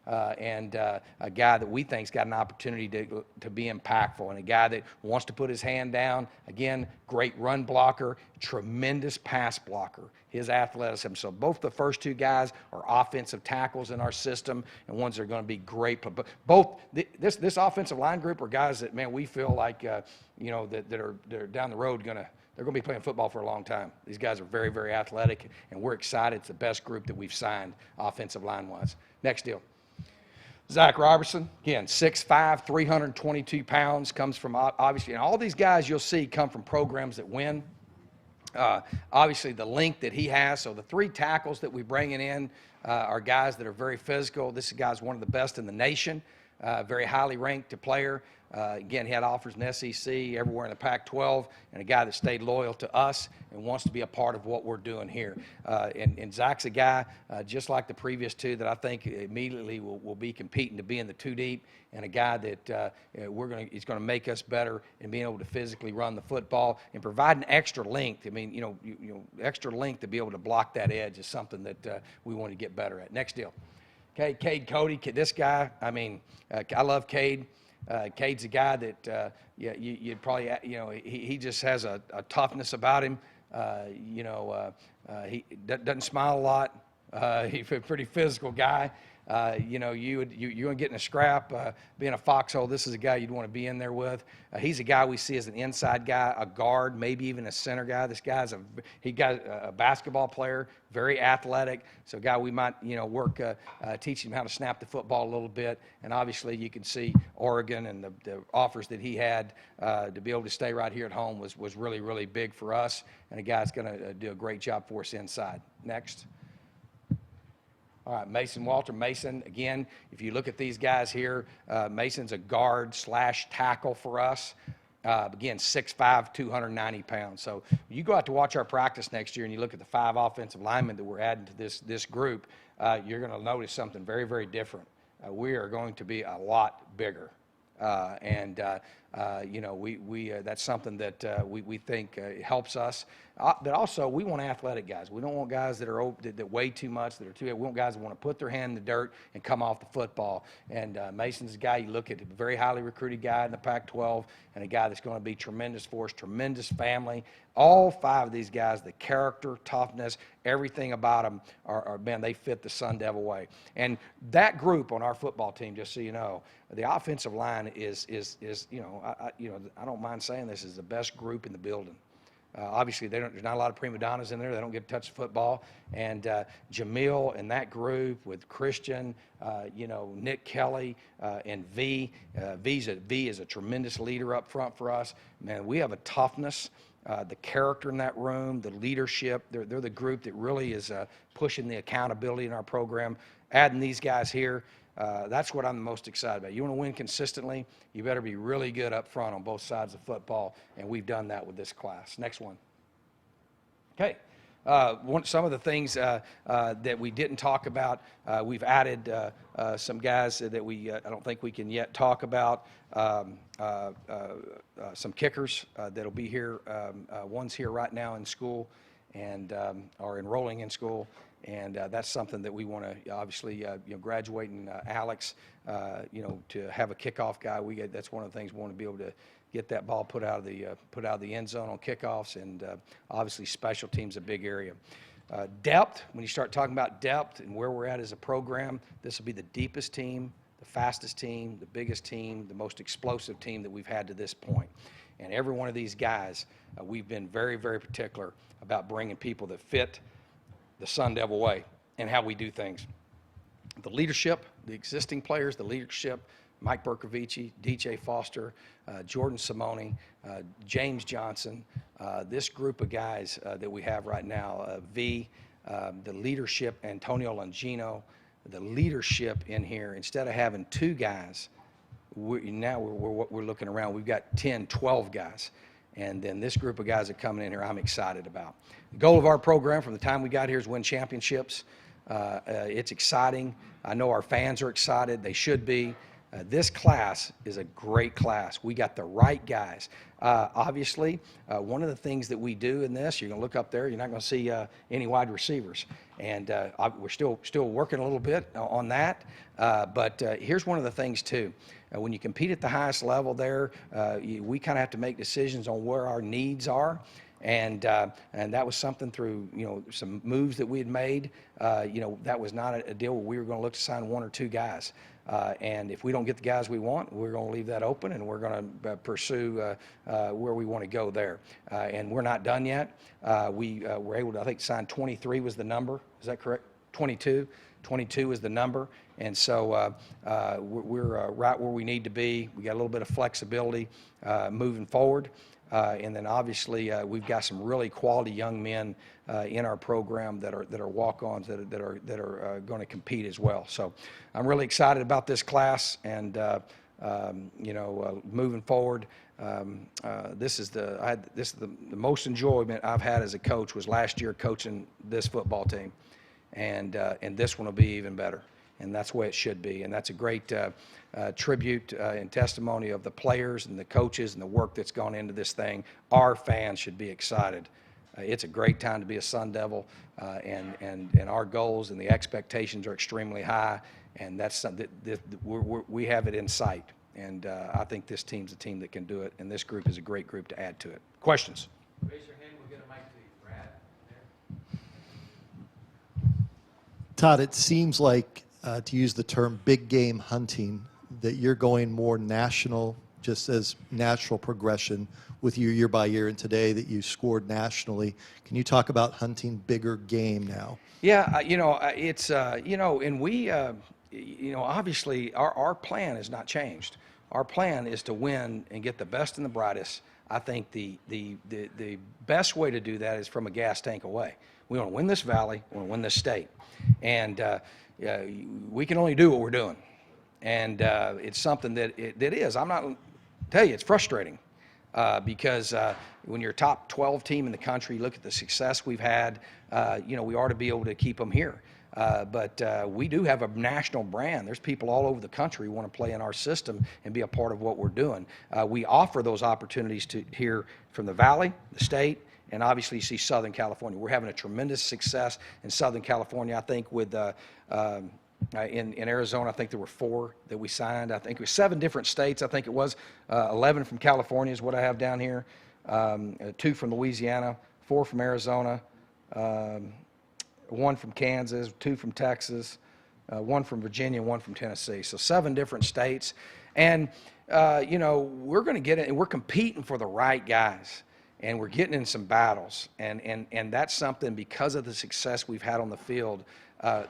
And a guy that we think's got an opportunity to be impactful, and a guy that wants to put his hand down. Again, great run blocker, tremendous pass blocker. His athleticism. So both the first two guys are offensive tackles in our system, and ones that are going to be great. But this offensive line group are guys that, man, we feel like that are down the road they're going to be playing football for a long time. These guys are very, very athletic, and we're excited. It's the best group that we've signed offensive line-wise. Next deal. Zach Robertson, again, 6'5", 322 pounds, comes from obviously, and all these guys you'll see come from programs that win. Obviously, the length that he has, so the three tackles that we're bringing in are guys that are very physical. This guy's one of the best in the nation, very highly ranked player. Again, he had offers in SEC, everywhere in the Pac-12, and a guy that stayed loyal to us and wants to be a part of what we're doing here. And Zach's a guy, just like the previous two, that I think immediately will be competing to be in the two deep, and a guy that he's going to make us better in being able to physically run the football and provide an extra length. I mean, extra length to be able to block that edge is something that we want to get better at. Next deal. Okay, Cade Cody. This guy, I mean, I love Cade. Cade's a guy that you'd probably, he just has a toughness about him. He doesn't smile a lot. He's a pretty physical guy. You're going to get in a scrap, being a foxhole. This is a guy you'd want to be in there with. He's a guy we see as an inside guy, a guard, maybe even a center guy. This guy's a basketball player, very athletic. So a guy we might, work, teach him how to snap the football a little bit. And obviously you can see Oregon and the offers that he had to be able to stay right here at home was really, really big for us. And a guy's going to do a great job for us inside. Next. All right, Mason Walter. Mason, again, if you look at these guys here, Mason's a guard / tackle for us. Again, 6'5", 290 pounds. So you go out to watch our practice next year and you look at the 5 offensive linemen that we're adding to this group, you're going to notice something very, very different. We are going to be a lot bigger. That's something that we think helps us. But also, we want athletic guys. We don't want guys that weigh too much, that are too heavy. We want guys that want to put their hand in the dirt and come off the football. And Mason's a guy you look at, a very highly recruited guy in the Pac-12, and a guy that's going to be tremendous for us, tremendous family. All 5 of these guys, the character, toughness, everything about them man, they fit the Sun Devil way. And that group on our football team, just so you know, the offensive line is I don't mind saying this, is the best group in the building. Obviously, there's not a lot of prima donnas in there. They don't get to touch the football. And Jamil and that group with Christian, Nick Kelly, and V. V is a tremendous leader up front for us. Man, we have a toughness, the character in that room, the leadership. They're the group that really is pushing the accountability in our program. Adding these guys here, That's what I'm the most excited about. You want to win consistently, you better be really good up front on both sides of football, and we've done that with this class. Next one. Okay. Some of the things that we didn't talk about, we've added some guys that I don't think we can yet talk about. Some kickers that'll be here. One's here right now in school and are enrolling in school. And that's something that we want to obviously, graduating Alex, to have a kickoff guy. That's one of the things we want to be able to get that ball put out of the end zone on kickoffs, and obviously special teams a big area. Depth. When you start talking about depth and where we're at as a program, this will be the deepest team, the fastest team, the biggest team, the most explosive team that we've had to this point. And every one of these guys, we've been very, very particular about bringing people that fit the Sun Devil way and how we do things. The leadership, the existing players, the leadership, Mike Bercovici, DJ Foster, Jordan Simone, James Johnson, this group of guys that we have right now, the leadership, Antonio Longino, the leadership in here, instead of having 2 guys, we're looking around, we've got 10, 12 guys. And then this group of guys that are coming in here, I'm excited about. The goal of our program from the time we got here is win championships. It's exciting. I know our fans are excited. They should be. This class is a great class. We got the right guys. Obviously, one of the things that we do in this, you're going to look up there, you're not going to see any wide receivers. And we're still working a little bit on that. But here's one of the things, too. When you compete at the highest level there, we kind of have to make decisions on where our needs are. And that was something through, some moves that we had made. That was not a deal where we were going to look to sign 1 or 2 guys. And if we don't get the guys we want, we're going to leave that open, and we're going to pursue where we want to go there. And we're not done yet. We were able to, I think, sign 23 was the number. Is that correct? 22. 22 is the number. And so we're right where we need to be. We got a little bit of flexibility moving forward. And then obviously we've got some really quality young men in our program that are walk-ons that are going to compete as well. So I'm really excited about this class, and moving forward. This is the most enjoyment I've had as a coach was last year coaching this football team, and this one will be even better. And that's the way it should be. And that's a great tribute and testimony of the players and the coaches and the work that's gone into this thing. Our fans should be excited. It's a great time to be a Sun Devil, and our goals and the expectations are extremely high. And that's something that we have it in sight. And I think this team's a team that can do it, and this group is a great group to add to it. Questions? Raise your hand. We'll get a mic to you. Brad, there. Todd, it seems like, to use the term big game hunting, that you're going more national, just as natural progression with you year by year, and today that you scored nationally. Can you talk about hunting bigger game now? Yeah, it's, and we, obviously our plan has not changed. Our plan is to win and get the best and the brightest. I think the best way to do that is from a gas tank away. We want to win this valley, we want to win this state. And we can only do what we're doing. And it's something that is. I'm not tell you, it's frustrating because when you're a top 12 team in the country, look at the success we've had. We ought to be able to keep them here. But we do have a national brand. There's people all over the country who want to play in our system and be a part of what we're doing. We offer those opportunities to here from the Valley, the state, and obviously you see Southern California. We're having a tremendous success in Southern California. I think with in Arizona, I think there were 4 that we signed. I think it was 7 different states. I think it was 11 from California is what I have down here, 2 from Louisiana, 4 from Arizona, 1 from Kansas, 2 from Texas, 1 from Virginia, 1 from Tennessee. So 7 different states. And, we're going to get it, and we're competing for the right guys. And we're getting in some battles. And that's something, because of the success we've had on the field,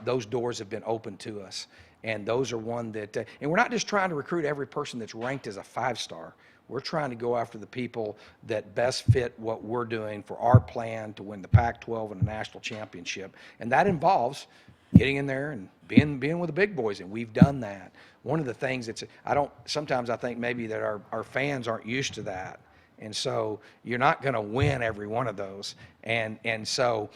those doors have been open to us. And those are one that, and we're not just trying to recruit every person that's ranked as a 5-star. We're trying to go after the people that best fit what we're doing for our plan to win the Pac-12 and the national championship. And that involves getting in there and being with the big boys, and we've done that. One of the things that's sometimes I think maybe that our fans aren't used to that, and so you're not going to win every one of those, and so.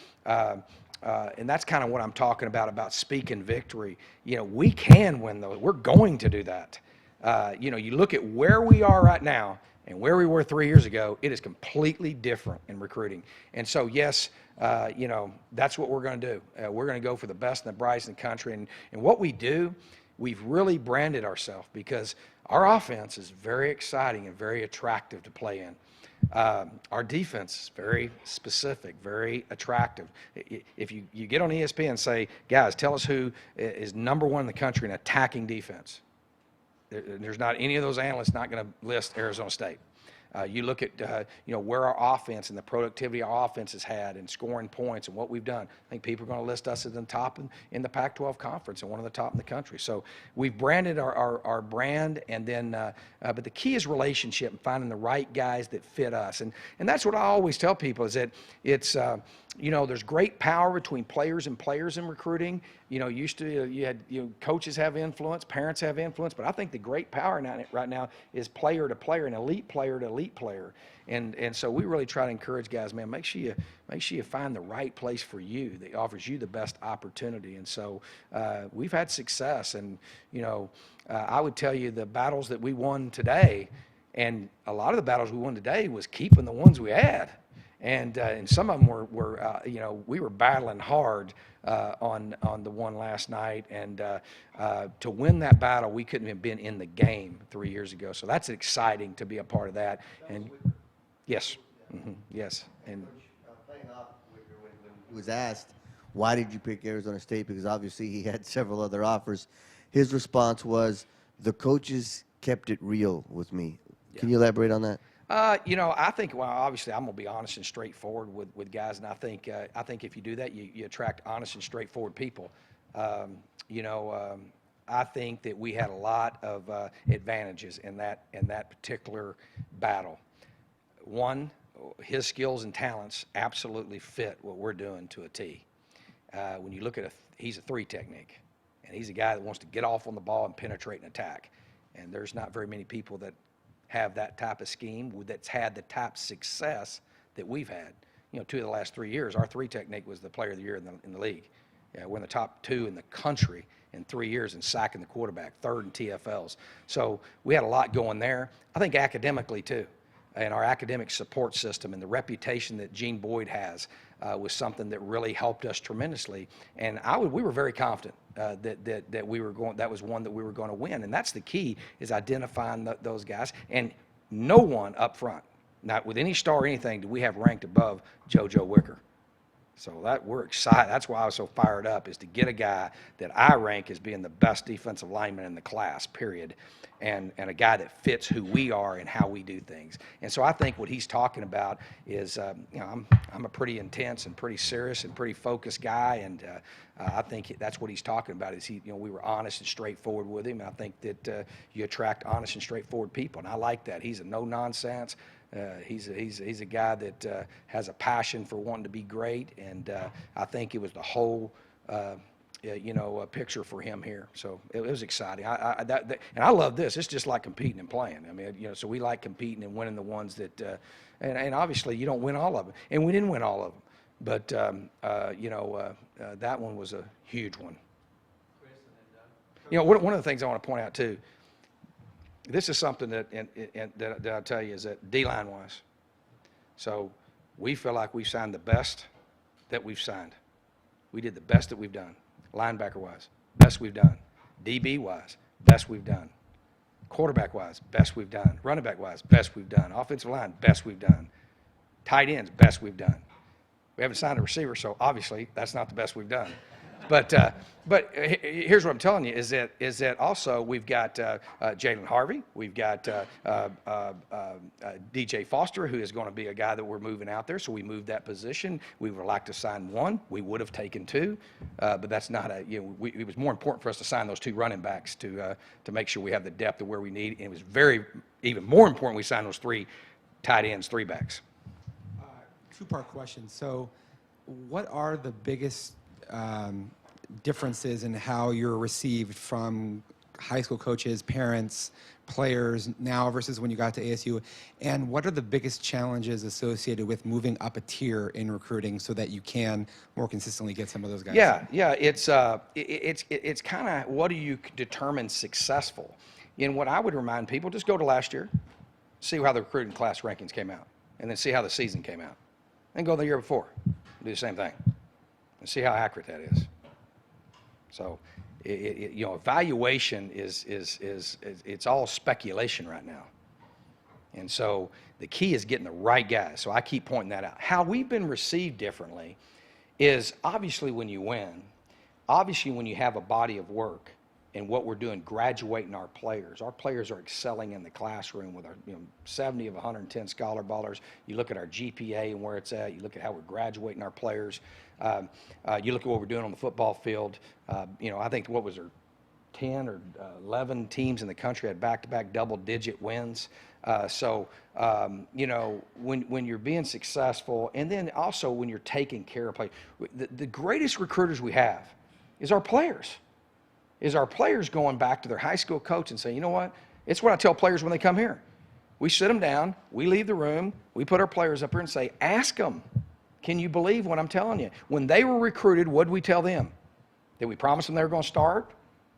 And that's kind of what I'm talking about speaking victory. We can win those. We're going to do that. You look at where we are right now and where we were 3 years ago, it is completely different in recruiting. And so, yes, that's what we're going to do. We're going to go for the best and the brightest in the country. And what we do, we've really branded ourselves because our offense is very exciting and very attractive to play in. Our defense is very specific, very attractive. If you get on ESPN and say, guys, tell us who is number one in the country in attacking defense, there's not any of those analysts not going to list Arizona State. You look at where our offense and the productivity our offense has had and scoring points and what we've done. I think people are going to list us at the top in the Pac-12 conference and one of the top in the country. So we've branded our brand, and then but the key is relationship and finding the right guys that fit us. And that's what I always tell people is that it's there's great power between players and players in recruiting. Used to you had coaches have influence, parents have influence, but I think the great power right now is player to player and elite player to elite player. And so we really try to encourage guys, man, make sure you find the right place for you that offers you the best opportunity. And so we've had success, and I would tell you the battles that we won today, and a lot of the battles we won today was keeping the ones we had. And some of them were we were battling hard on the one last night, and to win that battle, we couldn't have been in the game 3 years ago. So that's exciting to be a part of that. And yes, yes, and playing off Wicker, when he was asked, why did you pick Arizona State? Because obviously he had several other offers. His response was, the coaches kept it real with me. Can you elaborate on that? I think, well, obviously, I'm going to be honest and straightforward with guys, and I think if you do that, you attract honest and straightforward people. I think that we had a lot of advantages in that particular battle. One, his skills and talents absolutely fit what we're doing to a T. When you look at he's a three technique, and he's a guy that wants to get off on the ball and penetrate and attack. And there's not very many people that have that type of scheme that's had the type of success that we've had. 2 of the last 3 years, our three technique was the player of the year in the league. We're in the top 2 in the country in 3 years in sacking the quarterback, 3rd in TFLs. So we had a lot going there. I think academically too, and our academic support system and the reputation that Gene Boyd has was something that really helped us tremendously. And we were very confident that we were going. That was one that we were going to win. And that's the key, is identifying those guys. And no one up front, not with any star or anything, do we have ranked above JoJo Wicker. So we're excited. That's why I was so fired up, is to get a guy that I rank as being the best defensive lineman in the class, period, and a guy that fits who we are and how we do things. And so I think what he's talking about is, I'm a pretty intense and pretty serious and pretty focused guy, and I think that's what he's talking about. Is we were honest and straightforward with him. And I think that you attract honest and straightforward people, and I like that. He's a no nonsense. He's a guy that has a passion for wanting to be great, and I think it was the whole picture for him here. So it was exciting. And I love this. It's just like competing and playing. I mean, so we like competing and winning the ones that, and obviously you don't win all of them, and we didn't win all of them, but that one was a huge one. One of the things I want to point out too. This is something that I'll tell you is that D-line wise. So we feel like we signed the best that we've signed. We did the best that we've done. Linebacker wise, best we've done. DB wise, best we've done. Quarterback wise, best we've done. Running back wise, best we've done. Offensive line, best we've done. Tight ends, best we've done. We haven't signed a receiver, so obviously that's not the best we've done. But here's what I'm telling you is that also we've got Jalen Harvey, we've got DJ Foster, who is going to be a guy that we're moving out there. So we moved that position. We would like to sign one. We would have taken 2, but that's not it was more important for us to sign those 2 running backs to make sure we have the depth of where we need. And it was even more important we signed those 3 tight ends, 3 backs. 2-part question. So, what are the biggest differences in how you're received from high school coaches, parents, players now versus when you got to ASU? And what are the biggest challenges associated with moving up a tier in recruiting so that you can more consistently get some of those guys? Yeah, it's kind of what do you determine successful? And what I would remind people, just go to last year, see how the recruiting class rankings came out, and then see how the season came out. Then go the year before, do the same thing, and see how accurate that is. So, evaluation is it's all speculation right now. And so the key is getting the right guys. So I keep pointing that out. How we've been received differently is obviously when you win, obviously when you have a body of work and what we're doing, graduating our players. Our players are excelling in the classroom with our 70 of 110 scholar ballers. You look at our GPA and where it's at. You look at how we're graduating our players. You look at what we're doing on the football field. I think what was there, 10 or 11 teams in the country had back-to-back double-digit wins. When you're being successful, and then also when you're taking care of players, the greatest recruiters we have is our players. Is our players going back to their high school coach and saying, you know what? It's what I tell players when they come here. We sit them down, we leave the room, we put our players up here and say, ask them, can you believe what I'm telling you? When they were recruited, what did we tell them? Did we promise them they were going to start?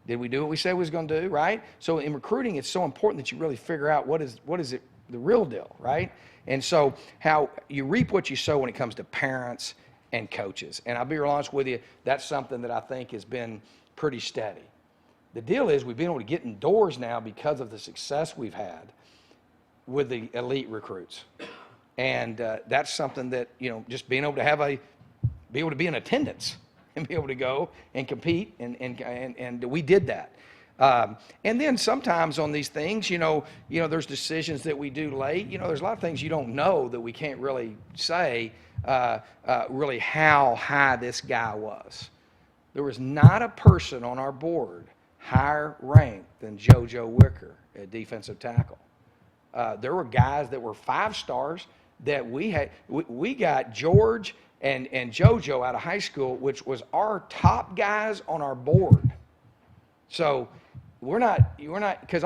Did we do what we said we was going to do, right? So in recruiting, it's so important that you really figure out what is it, the real deal, right? And so how you reap what you sow when it comes to parents and coaches. And I'll be real honest with you, that's something that I think has been pretty steady. The deal is we've been able to get indoors now because of the success we've had with the elite recruits. And that's something that, just being able to be able to be in attendance and be able to go and compete, and we did that. And then sometimes on these things, there's decisions that we do late. There's a lot of things you don't know that we can't really say really how high this guy was. There was not a person on our board higher ranked than JoJo Wicker at defensive tackle. There were guys that were 5 stars that we had. We got George and JoJo out of high school, which was our top guys on our board. So we're not because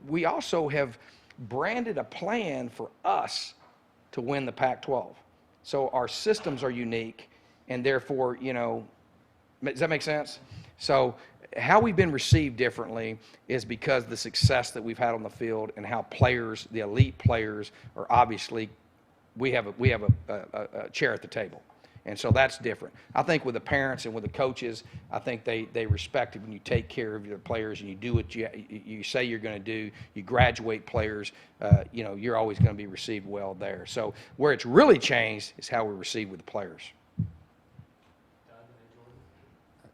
we also have branded a plan for us to win the Pac-12. So our systems are unique, and therefore, does that make sense? So how we've been received differently is because of the success that we've had on the field and how players, the elite players, are obviously, we have a chair at the table. And so that's different. I think with the parents and with the coaches, I think they respect it when you take care of your players and you do what you say you're going to do. You graduate players, you're always going to be received well there. So where it's really changed is how we're received with the players.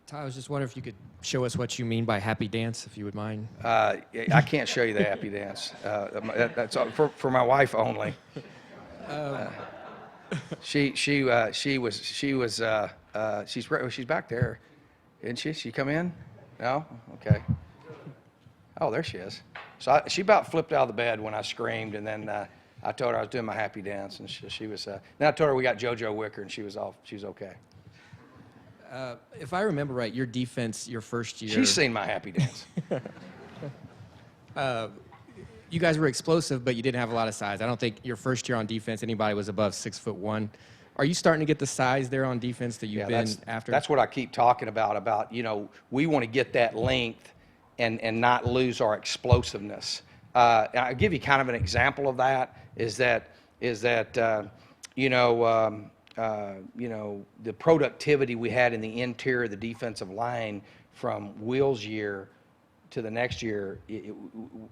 Todd, I was just wondering if you could show us what you mean by happy dance, if you would mind. I can't show you the happy dance. That's for my wife only. She's back there, isn't she? She come in? No? Okay. Oh, there she is. So she about flipped out of the bed when I screamed, and then I told her I was doing my happy dance, and she was. Then I told her we got JoJo Wicker, and she was okay. If I remember right, your defense, your first year. She's seen my happy dance. You guys were explosive, but you didn't have a lot of size. I don't think your first year on defense anybody was above 6'1". Are you starting to get the size there on defense that you've been after? That's what I keep talking about, we want to get that length and not lose our explosiveness. I'll give you kind of an example of that is that the productivity we had in the interior of the defensive line from Will's year to the next year,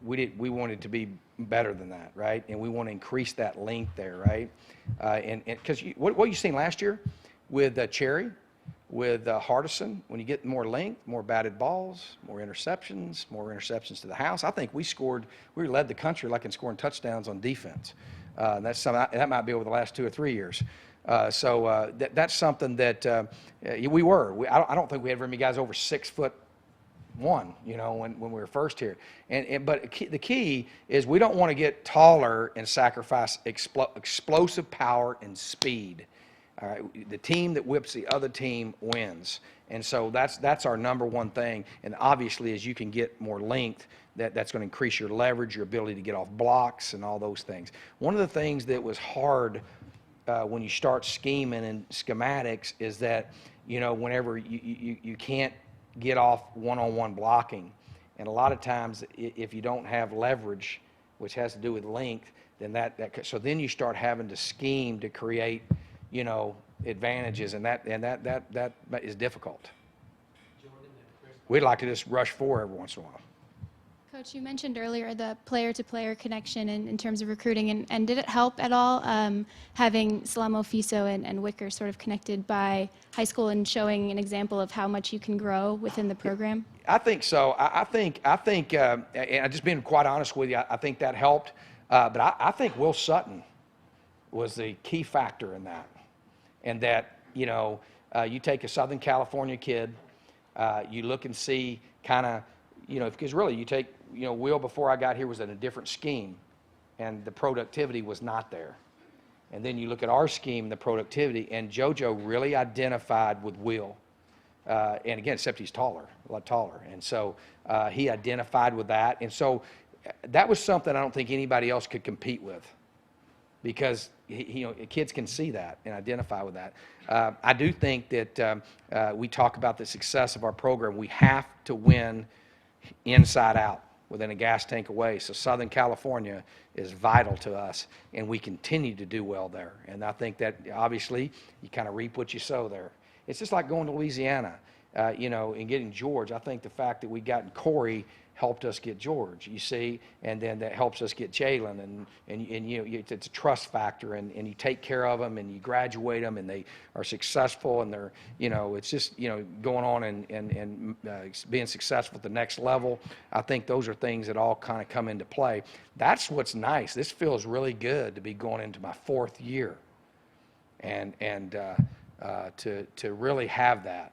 we wanted to be better than that, right? And we want to increase that length there, right? And because what you seen last year with Cherry, with Hardison, when you get more length, more batted balls, more interceptions to the house. I think we led the country like in scoring touchdowns on defense. That might be over the last 2 or 3 years. That's something that we were. I don't think we had very many guys over 6'1", when we were first here. But the key is we don't want to get taller and sacrifice explosive power and speed. All right, the team that whips the other team wins, and so that's our number one thing. And obviously, as you can get more length, that's going to increase your leverage, your ability to get off blocks, and all those things. One of the things that was hard when you start scheming and schematics is that whenever you can't get off one-on-one blocking, and a lot of times if you don't have leverage, which has to do with length, then so then you start having to scheme to create advantages, and that is difficult. We'd like to just rush four every once in a while. Coach, you mentioned earlier the player-to-player connection in terms of recruiting, and did it help at all having Salamo Fiso and Wicker sort of connected by high school and showing an example of how much you can grow within the program? I think so. I think, and I'm just being quite honest with you, I think that helped. But I think Will Sutton was the key factor in that. And that, you take a Southern California kid, you look and see kind of, because really you take, Will before I got here was in a different scheme, and the productivity was not there. And then you look at our scheme, the productivity, and JoJo really identified with Will. And again, except he's taller, a lot taller. And so he identified with that. And so that was something I don't think anybody else could compete with, because kids can see that and identify with that. I do think that we talk about the success of our program. We have to win inside out, within a gas tank away. So Southern California is vital to us, and we continue to do well there. And I think that obviously you kind of reap what you sow there. It's just like going to Louisiana, and getting George. I think the fact that we got Corey helped us get George, you see, and then that helps us get Jalen, and it's a trust factor, and you take care of them, and you graduate them, and they are successful, and they're, it's just, going on and being successful at the next level. I think those are things that all kind of come into play. That's what's nice. This feels really good to be going into my 4th year, and to really have that.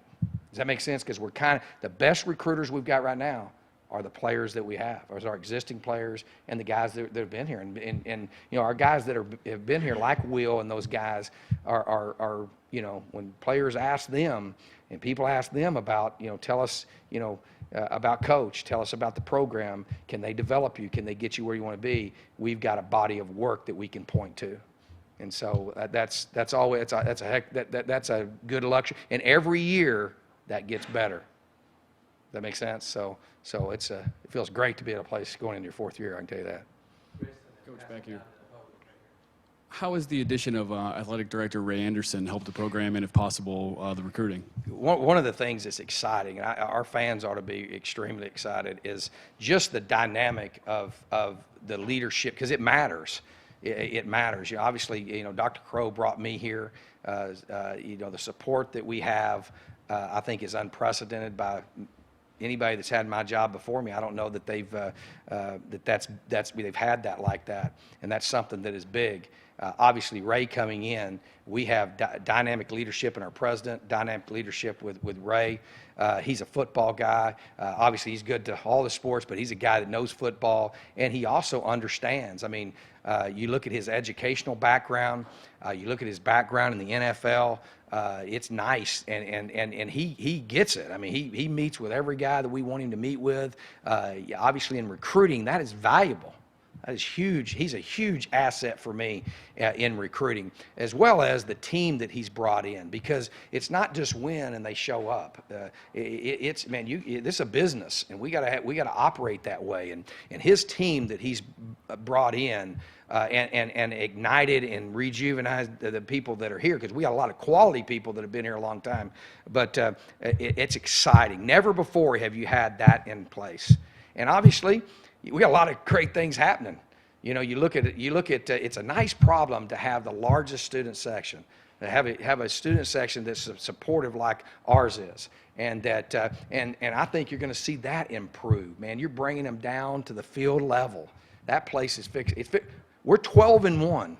Does that make sense? Because we're kind of the best recruiters we've got right now are the players that we have, or our existing players and the guys that have been here. And our guys that have been here, like Will and those guys, are when players ask them and people ask them about, tell us, about Coach, tell us about the program, can they develop you, can they get you where you want to be? We've got a body of work that we can point to. And so that's a good luxury. And every year that gets better. That makes sense? So it feels great to be at a place going into your 4th year, I can tell you that. Coach, back here. How has the addition of Athletic Director Ray Anderson helped the program, and if possible, the recruiting? One of the things that's exciting, and our fans ought to be extremely excited, is just the dynamic of the leadership, because it matters. It matters. Obviously, Dr. Crow brought me here. The support that we have, I think, is unprecedented by anybody that's had my job before me. I don't know that they've had that like that, and that's something that is big. Obviously, Ray coming in, we have dynamic leadership in our president, dynamic leadership with Ray. He's a football guy. Obviously, he's good to all the sports, but he's a guy that knows football, and he also understands. I mean, you look at his educational background, you look at his background in the NFL. It's nice, and he gets it. I mean, he meets with every guy that we want him to meet with. Obviously, in recruiting, that is valuable. That is huge. He's a huge asset for me in recruiting, as well as the team that he's brought in, because it's not just win and they show up. This is a business, and we got to operate that way. And his team that he's brought in and ignited and rejuvenated the people that are here, because we got a lot of quality people that have been here a long time. But it's exciting. Never before have you had that in place. And obviously, we got a lot of great things happening. You look at it's a nice problem to have the largest student section, to have a student section that's supportive like ours is, and that and I think you're going to see that improve. Man, you're bringing them down to the field level. That place is fixed. We're 12-1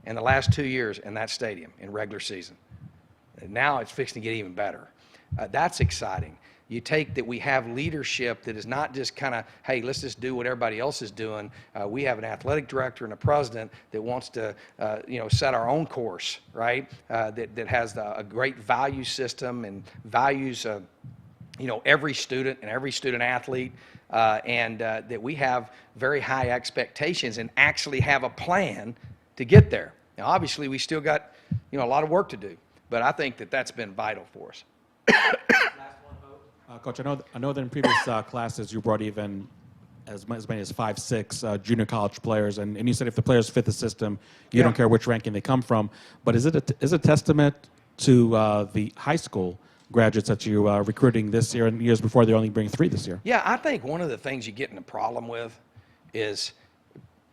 in the last 2 years in that stadium in regular season. And now it's fixing to get even better. That's exciting. You take that we have leadership that is not just kind of, hey, let's just do what everybody else is doing. We have an athletic director and a president that wants to, set our own course, right? That has a great value system and values, every student and every student athlete, and that we have very high expectations and actually have a plan to get there. Now, obviously, we still got, a lot of work to do, but I think that that's been vital for us. Coach, I know that in previous classes you brought even as many as 5, 6 junior college players, and you said if the players fit the system, you don't care which ranking they come from. But is it a testament to the high school graduates that you are recruiting this year, and years before they only bring 3 this year? Yeah, I think one of the things you get in a problem with is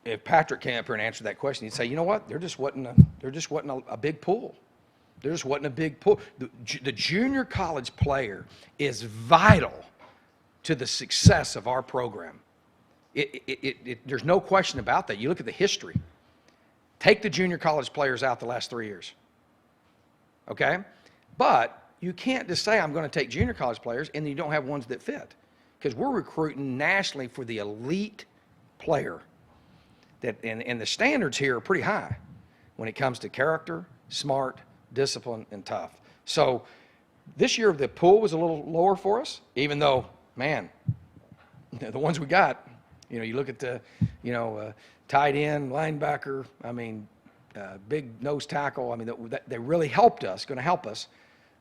if Patrick came up here and answered that question, he'd say, you know what, there just wasn't a big pool. There just wasn't a big pool. The junior college player is vital to the success of our program. There's no question about that. You look at the history. Take the junior college players out the last 3 years. Okay? But you can't just say I'm going to take junior college players and you don't have ones that fit. Because we're recruiting nationally for the elite player. And the standards here are pretty high when it comes to character, smart, discipline, and tough. So this year the pool was a little lower for us, even though, man, the ones we got, you look at the, tight end, linebacker, big nose tackle, they really helped us, going to help us.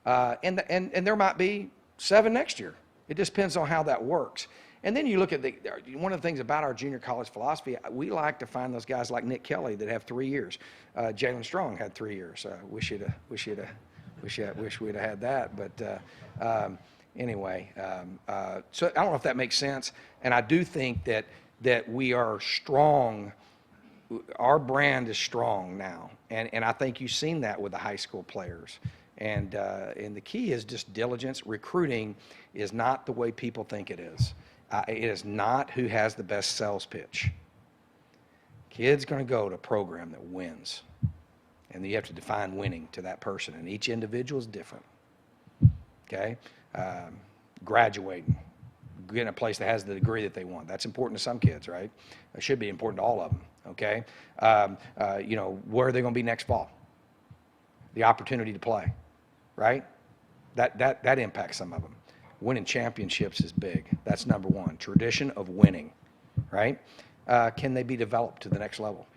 And there might be 7 next year. It just depends on how that works. And then you look at one of the things about our junior college philosophy, we like to find those guys like Nick Kelly that have 3 years. Jalen Strong had 3 years. Wish we'd have had that. But anyway, so I don't know if that makes sense. And I do think that we are strong. Our brand is strong now, and I think you've seen that with the high school players. And the key is just diligence. Recruiting is not the way people think it is. It is not who has the best sales pitch. Kid's going to go to a program that wins. And you have to define winning to that person. And each individual is different. Okay? Graduating. Getting a place that has the degree that they want. That's important to some kids, right? It should be important to all of them. Okay? Where are they going to be next fall? The opportunity to play. Right? That impacts some of them. Winning championships is big. That's number one. Tradition of winning, right? Can they be developed to the next level?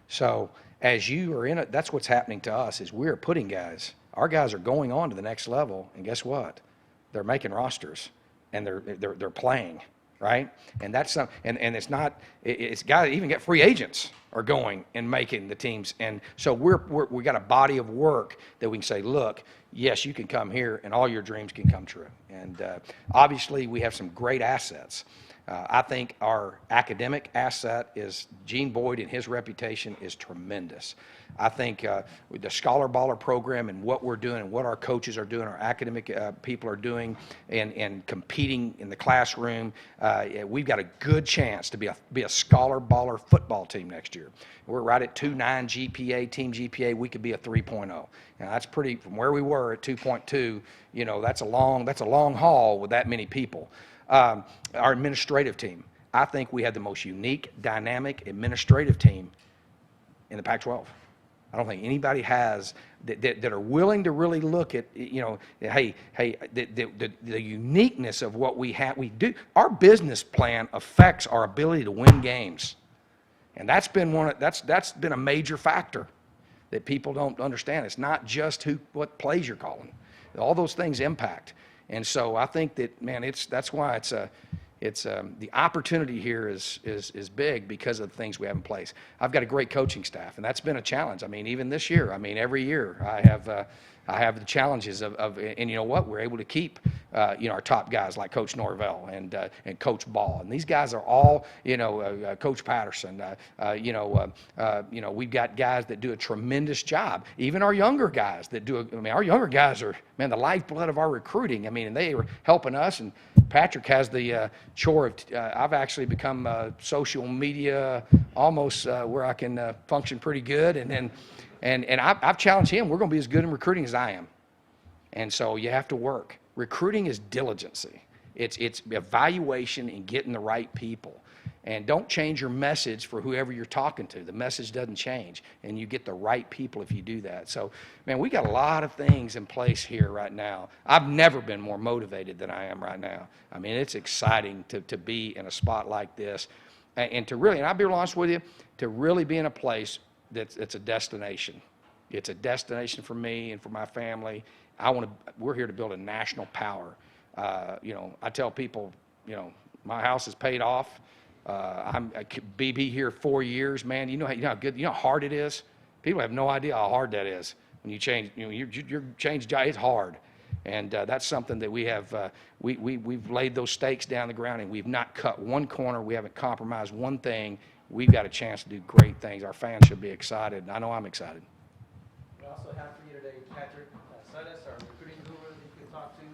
So as you are in it, that's what's happening to us is we're putting guys. Our guys are going on to the next level, and guess what? They're making rosters, and they're playing, right? And that's some, and it's not. It's got to even get free agents are going and making the teams, and so we got a body of work that we can say, look, yes, you can come here, and all your dreams can come true. And obviously, we have some great assets. I think our academic asset is Gene Boyd, and his reputation is tremendous. I think with the Scholar Baller program and what we're doing and what our coaches are doing, our academic people are doing, and competing in the classroom, we've got a good chance to be a Scholar Baller football team next year. We're right at 2.9 GPA, team GPA. We could be a 3.0. Now that's pretty from where we were at 2.2. That's a long haul with that many people. Our administrative team. I think we have the most unique, dynamic administrative team in the Pac-12. I don't think anybody has that are willing to really look at, the uniqueness of what we have. We do. Our business plan affects our ability to win games, and that's been that's been a major factor that people don't understand. It's not just what plays you're calling. All those things impact. And so I think that, man, that's why the opportunity here is big because of the things we have in place. I've got a great coaching staff, and that's been a challenge. Even this year, every year I have the challenges of and you know what? We're able to keep, our top guys like Coach Norvell and Coach Ball. And these guys are all, Coach Patterson. We've got guys that do a tremendous job. Even our younger guys that do, our younger guys are, the lifeblood of our recruiting. And they are helping us. And Patrick has the chore of, I've actually become social media almost where I can function pretty good. And I've challenged him. We're going to be as good in recruiting as I am. And so you have to work. Recruiting is diligency. It's evaluation and getting the right people. And don't change your message for whoever you're talking to. The message doesn't change, and you get the right people if you do that. So, man, we got a lot of things in place here right now. I've never been more motivated than I am right now. I mean, it's exciting to be in a spot like this, and to really, and I'll be real honest with you, to really be in a place that's a destination. It's a destination for me and for my family. We're here to build a national power. You know, I tell people, you know, my house is paid off. I could be here 4 years, man. You know how good, you know how hard it is. People have no idea how hard that is when you change. You know, you change job. It's hard, and that's something that we have. We've laid those stakes down the ground, and we've not cut one corner. We haven't compromised one thing. We've got a chance to do great things. Our fans should be excited. I know I'm excited. We also have for you today Patrick Suddis, our recruiting guru that you can talk to.